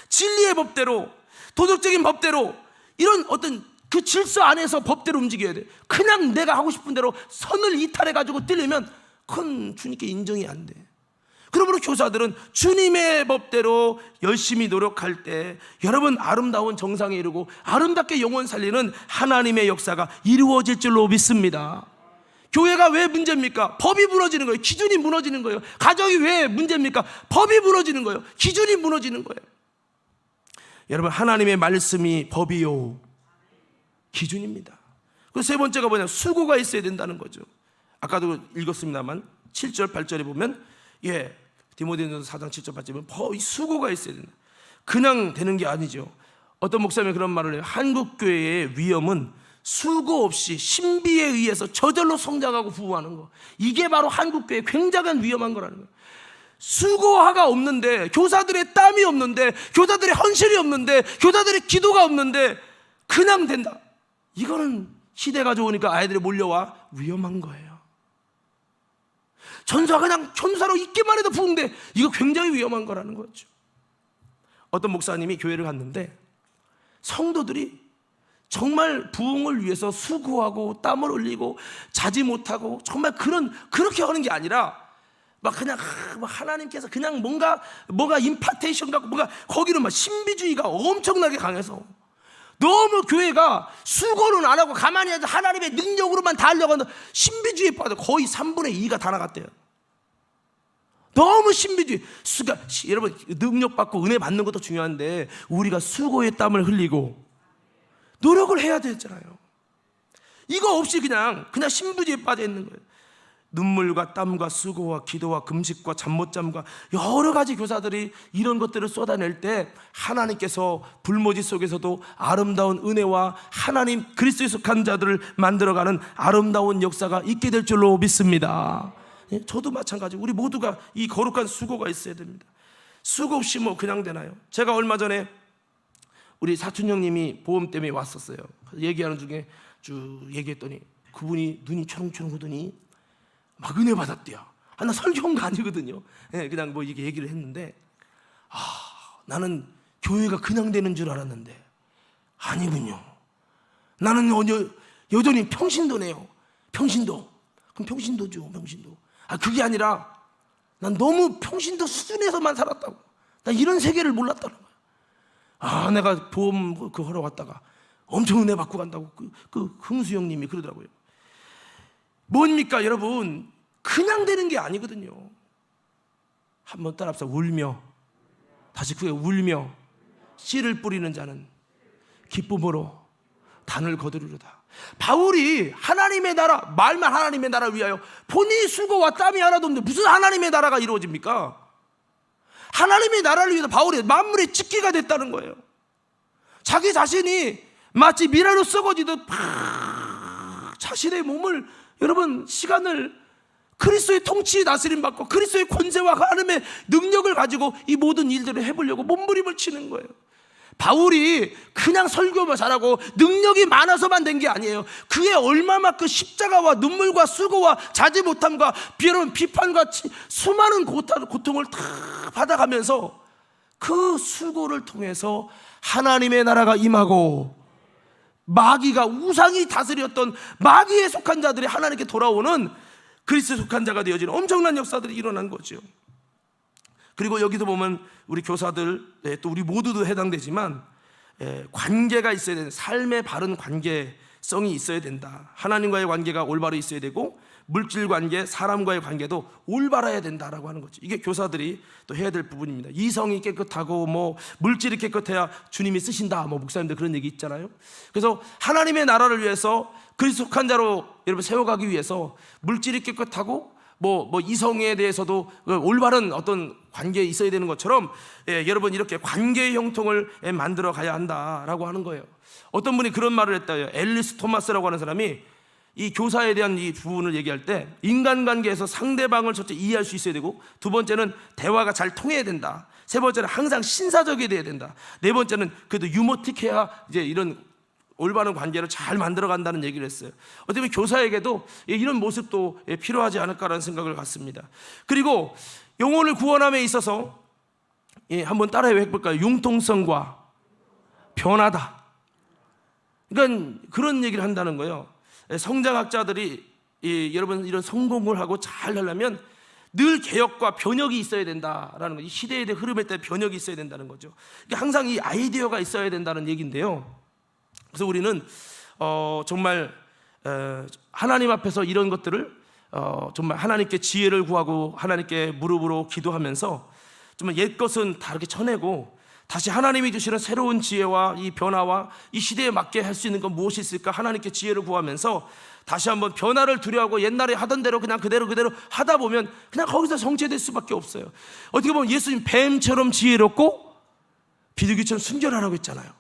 진리의 법대로, 도덕적인 법대로, 이런 어떤 그 질서 안에서 법대로 움직여야 돼. 그냥 내가 하고 싶은 대로 선을 이탈해가지고 뛰려면 그건 주님께 인정이 안 돼. 그러므로 교사들은 주님의 법대로 열심히 노력할 때 여러분 아름다운 정상에 이르고 아름답게 영혼 살리는 하나님의 역사가 이루어질 줄로 믿습니다. 교회가 왜 문제입니까? 법이 무너지는 거예요. 기준이 무너지는 거예요. 가정이 왜 문제입니까? 법이 무너지는 거예요. 기준이 무너지는 거예요. 여러분 하나님의 말씀이 법이요 기준입니다. 그 세 번째가 뭐냐? 수고가 있어야 된다는 거죠. 아까도 읽었습니다만 7절 8절에 보면 디모데전서 4장 7절 8절에 보면 수고가 있어야 된다. 그냥 되는 게 아니죠. 어떤 목사님이 그런 말을 해요. 한국 교회의 위험은 수고 없이 신비에 의해서 저절로 성장하고 부흥하는 거, 이게 바로 한국 교회의 굉장한 위험한 거라는 거예요. 수고가 없는데, 교사들의 땀이 없는데, 교사들의 헌신이 없는데, 교사들의 기도가 없는데 그냥 된다. 이거는 시대가 좋으니까 아이들이 몰려와 위험한 거예요. 전사가 그냥 전사로 있기만 해도 부흥돼. 이거 굉장히 위험한 거라는 거죠. 어떤 목사님이 교회를 갔는데 성도들이 정말 부흥을 위해서 수고하고 땀을 흘리고 자지 못하고 정말 그렇게 하는 게 아니라 막 그냥 막 하나님께서 그냥 뭔가 임파테이션 갖고 뭔가 거기는 막 신비주의가 엄청나게 강해서 너무 교회가 수고는 안 하고 가만히 앉아 하나님의 능력으로만 다 하려고 하는 신비주의에 빠져 거의 3분의 2가 다 나갔대요. 너무 신비주의. 여러분 능력 받고 은혜 받는 것도 중요한데 우리가 수고의 땀을 흘리고 노력을 해야 되잖아요. 이거 없이 그냥 신비주의에 빠져 있는 거예요. 눈물과 땀과 수고와 기도와 금식과 잠 못 잠과 여러 가지 교사들이 이런 것들을 쏟아낼 때 하나님께서 불모지 속에서도 아름다운 은혜와 하나님 그리스도에 속한 자들을 만들어가는 아름다운 역사가 있게 될 줄로 믿습니다. 저도 마찬가지. 우리 모두가 이 거룩한 수고가 있어야 됩니다. 수고 없이 뭐 그냥 되나요? 제가 얼마 전에 우리 사촌 형님이 보험 때문에 왔었어요. 얘기하는 중에 쭉 얘기했더니 그분이 눈이 초롱초롱하더니 막 은혜 받았대요. 나 설교한 거 아니거든요. 그냥 뭐 이게 얘기를 했는데 나는 교회가 그냥 되는 줄 알았는데 아니군요. 나는 여전히 평신도네요. 평신도. 그럼 평신도죠. 평신도. 그게 아니라 난 너무 평신도 수준에서만 살았다고. 난 이런 세계를 몰랐다는 거야. 내가 보험 하러 왔다가 엄청 은혜 받고 간다고 그 흥수 형님이 그러더라고요. 뭡니까 여러분? 그냥 되는 게 아니거든요. 한번 따라합시다. 울며, 다시 그게 울며 씨를 뿌리는 자는 기쁨으로 단을 거두리로다. 바울이 하나님의 나라, 말만 하나님의 나라를 위하여 본인이 수고와 땀이 하나도 없는데 무슨 하나님의 나라가 이루어집니까? 하나님의 나라를 위해서 바울이 만물의 집기가 됐다는 거예요. 자기 자신이 마치 미라로 썩어지듯 자신의 몸을, 여러분 시간을 그리스도의 통치에 다스림 받고 그리스도의 권세와 하나님의 능력을 가지고 이 모든 일들을 해보려고 몸부림을 치는 거예요. 바울이 그냥 설교만 잘하고 능력이 많아서만 된 게 아니에요. 그의 얼마만큼 십자가와 눈물과 수고와 자지 못함과 비판과 수많은 고통을 다 받아가면서 그 수고를 통해서 하나님의 나라가 임하고 마귀가 우상이 다스렸던 마귀에 속한 자들이 하나님께 돌아오는 그리스도에 속한 자가 되어지는 엄청난 역사들이 일어난 거죠. 그리고 여기도 보면 우리 교사들, 또 우리 모두도 해당되지만 관계가 있어야 되는, 삶의 바른 관계성이 있어야 된다. 하나님과의 관계가 올바로 있어야 되고 물질 관계, 사람과의 관계도 올바라야 된다라고 하는 거죠. 이게 교사들이 또 해야 될 부분입니다. 이성이 깨끗하고 뭐 물질이 깨끗해야 주님이 쓰신다. 뭐 목사님들 그런 얘기 있잖아요. 그래서 하나님의 나라를 위해서 그리스도 속한 자로 여러분 세워가기 위해서 물질이 깨끗하고 뭐 이성에 대해서도 올바른 어떤 관계에 있어야 되는 것처럼 여러분 이렇게 관계의 형통을 만들어 가야 한다라고 하는 거예요. 어떤 분이 그런 말을 했다요. 앨리스 토마스라고 하는 사람이 이 교사에 대한 이 부분을 얘기할 때 인간관계에서 상대방을 첫째 이해할 수 있어야 되고, 두 번째는 대화가 잘 통해야 된다. 세 번째는 항상 신사적이 돼야 된다. 네 번째는 그래도 유머틱해야 이제 이런 올바른 관계를 잘 만들어 간다는 얘기를 했어요. 어떻게 보면 교사에게도 이런 모습도 필요하지 않을까라는 생각을 갖습니다. 그리고 영혼을 구원함에 있어서 한번 따라해 볼까요? 융통성과 변화다. 그러니까 그런 얘기를 한다는 거예요. 성장학자들이 여러분 이런 성공을 하고 잘 하려면 늘 개혁과 변혁이 있어야 된다라는 거죠. 시대에 대한 흐름에 따라 변혁이 있어야 된다는 거죠. 그러니까 항상 이 아이디어가 있어야 된다는 얘기인데요. 그래서 우리는 정말 하나님 앞에서 이런 것들을 정말 하나님께 지혜를 구하고 하나님께 무릎으로 기도하면서 정말 옛 것은 다 이렇게 쳐내고 다시 하나님이 주시는 새로운 지혜와 이 변화와 이 시대에 맞게 할 수 있는 건 무엇이 있을까 하나님께 지혜를 구하면서 다시 한번 변화를 두려워하고 옛날에 하던 대로 그냥 그대로 하다 보면 그냥 거기서 정체될 수밖에 없어요. 어떻게 보면 예수님 뱀처럼 지혜롭고 비둘기처럼 순결하라고 했잖아요.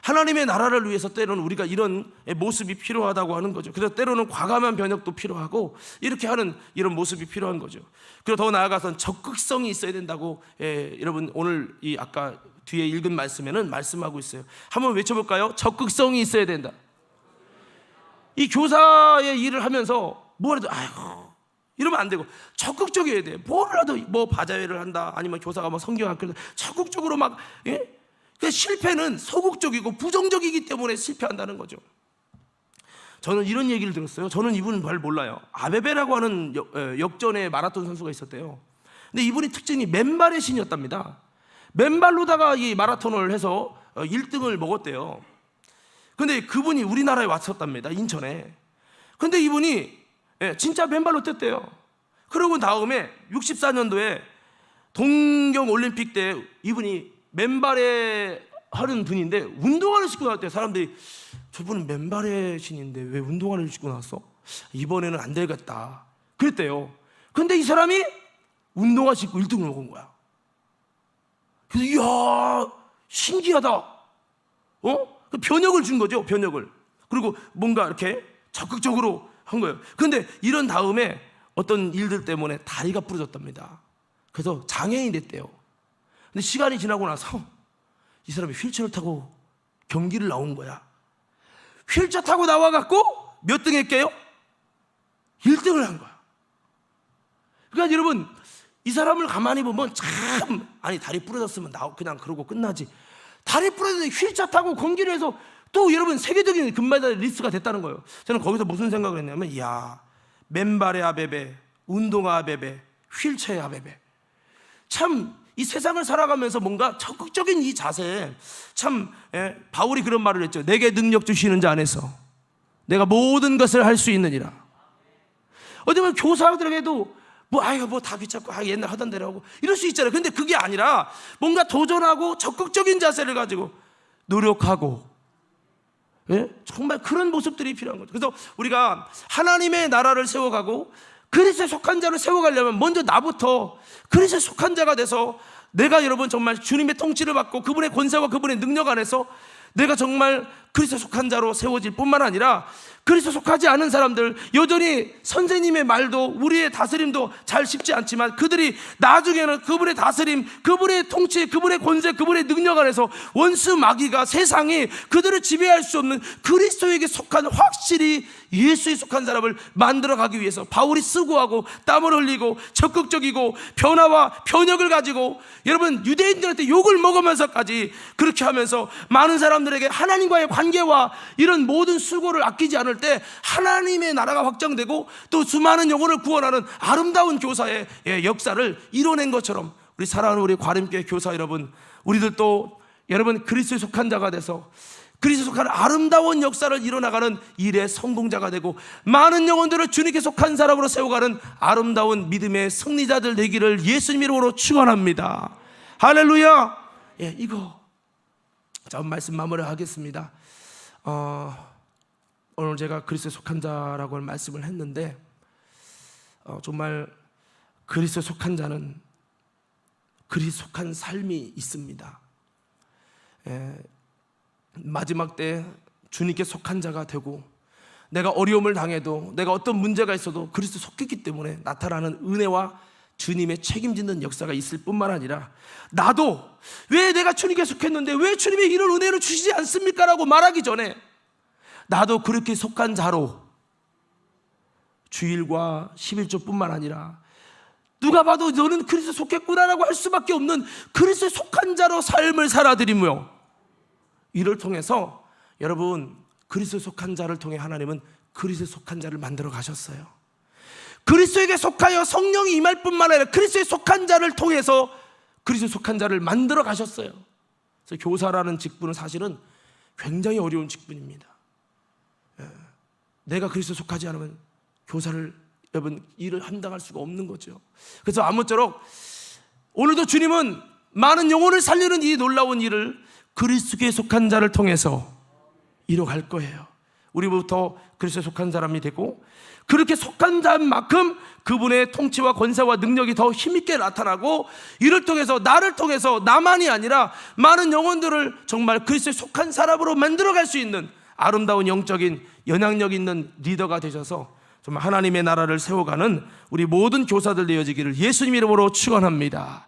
하나님의 나라를 위해서 때로는 우리가 이런 모습이 필요하다고 하는 거죠. 그래서 때로는 과감한 변혁도 필요하고 이렇게 하는 이런 모습이 필요한 거죠. 그리고 더 나아가서는 적극성이 있어야 된다고 여러분 오늘 이 아까 뒤에 읽은 말씀에는 말씀하고 있어요. 한번 외쳐볼까요? 적극성이 있어야 된다. 이 교사의 일을 하면서 뭐라도 이러면 안 되고 적극적이어야 돼요. 뭐라도 뭐 바자회를 한다 아니면 교사가 뭐 성경학교를 적극적으로 막 실패는 소극적이고 부정적이기 때문에 실패한다는 거죠. 저는 이런 얘기를 들었어요. 저는 이분은 잘 몰라요. 아베베라고 하는 역전의 마라톤 선수가 있었대요. 근데 이분이 특징이 맨발의 신이었답니다. 맨발로다가 이 마라톤을 해서 1등을 먹었대요. 근데 그분이 우리나라에 왔었답니다. 인천에. 근데 이분이 진짜 맨발로 뛰었대요. 그러고 다음에 64년도에 동경 올림픽 때 이분이 맨발에 하는 분인데 운동화를 신고 나왔대요. 사람들이 저분은 맨발의 신인데 왜 운동화를 신고 나왔어? 이번에는 안 되겠다 그랬대요. 근데 이 사람이 운동화 신고 1등을 먹은 거야. 그래서 이야 신기하다. 그 변혁을 준 거죠. 변혁을. 그리고 뭔가 이렇게 적극적으로 한 거예요. 그런데 이런 다음에 어떤 일들 때문에 다리가 부러졌답니다. 그래서 장애인이 됐대요. 근데 시간이 지나고 나서 이 사람이 휠체어를 타고 경기를 나온 거야. 휠체어 타고 나와갖고 몇 등 했게요? 1등을 한 거야. 그러니까 여러분 이 사람을 가만히 보면 참 다리 부러졌으면 그냥 그러고 끝나지. 다리 부러졌는데 휠체어 타고 경기를 해서 또 여러분 세계적인 금메달리스트가 됐다는 거예요. 저는 거기서 무슨 생각을 했냐면 이야 맨발의 아베베, 운동화 아베베, 휠체어 아베베. 참 이 세상을 살아가면서 뭔가 적극적인 이 자세 참 바울이 그런 말을 했죠. 내게 능력 주시는 자 안에서 내가 모든 것을 할 수 있느니라. 어디 보면 교사들에게도 뭐 다 귀찮고 옛날 하던 대로 하고 이럴 수 있잖아요. 근데 그게 아니라 뭔가 도전하고 적극적인 자세를 가지고 노력하고 정말 그런 모습들이 필요한 거죠. 그래서 우리가 하나님의 나라를 세워가고 그리스도에 속한 자를 세워가려면 먼저 나부터 그리스도에 속한 자가 돼서 내가 여러분 정말 주님의 통치를 받고 그분의 권세와 그분의 능력 안에서 내가 정말 그리스도에 속한 자로 세워질 뿐만 아니라 그리스도에 속하지 않은 사람들 여전히 선생님의 말도 우리의 다스림도 잘 쉽지 않지만 그들이 나중에는 그분의 다스림, 그분의 통치, 그분의 권세, 그분의 능력 안에서 원수 마귀가 세상이 그들을 지배할 수 없는 그리스도에게 속한 확실히 예수에 속한 사람을 만들어가기 위해서 바울이 수고하고 땀을 흘리고 적극적이고 변화와 변혁을 가지고 여러분 유대인들한테 욕을 먹으면서까지 그렇게 하면서 많은 사람들에게 하나님과의 관계와 이런 모든 수고를 아끼지 않을 때 하나님의 나라가 확장되고 또 수많은 영혼을 구원하는 아름다운 교사의 역사를 이뤄낸 것처럼 우리 사랑하는 우리 과림교회 교사 여러분, 우리들도 여러분 그리스도에 속한 자가 돼서 그리스도에 속한 아름다운 역사를 이뤄나가는 일의 성공자가 되고 많은 영혼들을 주님께 속한 사람으로 세워가는 아름다운 믿음의 승리자들 되기를 예수님 이름으로 축원합니다. 할렐루야. 이거 자 말씀 마무리하겠습니다. 오늘 제가 그리스도에 속한 자라고 말씀을 했는데 정말 그리스도에 속한 자는 그리스도에 속한 삶이 있습니다. 마지막 때 주님께 속한 자가 되고 내가 어려움을 당해도 내가 어떤 문제가 있어도 그리스도에 속했기 때문에 나타나는 은혜와 주님의 책임지는 역사가 있을 뿐만 아니라 나도 왜 내가 주님께 속했는데 왜 주님이 이런 은혜를 주시지 않습니까? 라고 말하기 전에 나도 그렇게 속한 자로 주일과 11조 뿐만 아니라 누가 봐도 너는 그리스도에 속했구나라고 할 수밖에 없는 그리스도에 속한 자로 삶을 살아드리며 이를 통해서 여러분 그리스도에 속한 자를 통해 하나님은 그리스도에 속한 자를 만들어 가셨어요. 그리스도에게 속하여 성령이 임할 뿐만 아니라 그리스도에 속한 자를 통해서 그리스도에 속한 자를 만들어 가셨어요. 그래서 교사라는 직분은 사실은 굉장히 어려운 직분입니다. 내가 그리스도에 속하지 않으면 교사를 여러분 일을 감당할 수가 없는 거죠. 그래서 아무쪼록 오늘도 주님은 많은 영혼을 살리는 이 놀라운 일을 그리스도에 속한 자를 통해서 이뤄갈 거예요. 우리부터 그리스도에 속한 사람이 되고 그렇게 속한 자만큼 그분의 통치와 권세와 능력이 더 힘있게 나타나고 이를 통해서 나를 통해서 나만이 아니라 많은 영혼들을 정말 그리스도에 속한 사람으로 만들어갈 수 있는 아름다운 영적인 영향력 있는 리더가 되셔서 정말 하나님의 나라를 세워가는 우리 모든 교사들 되어지기를 예수님 이름으로 축원합니다.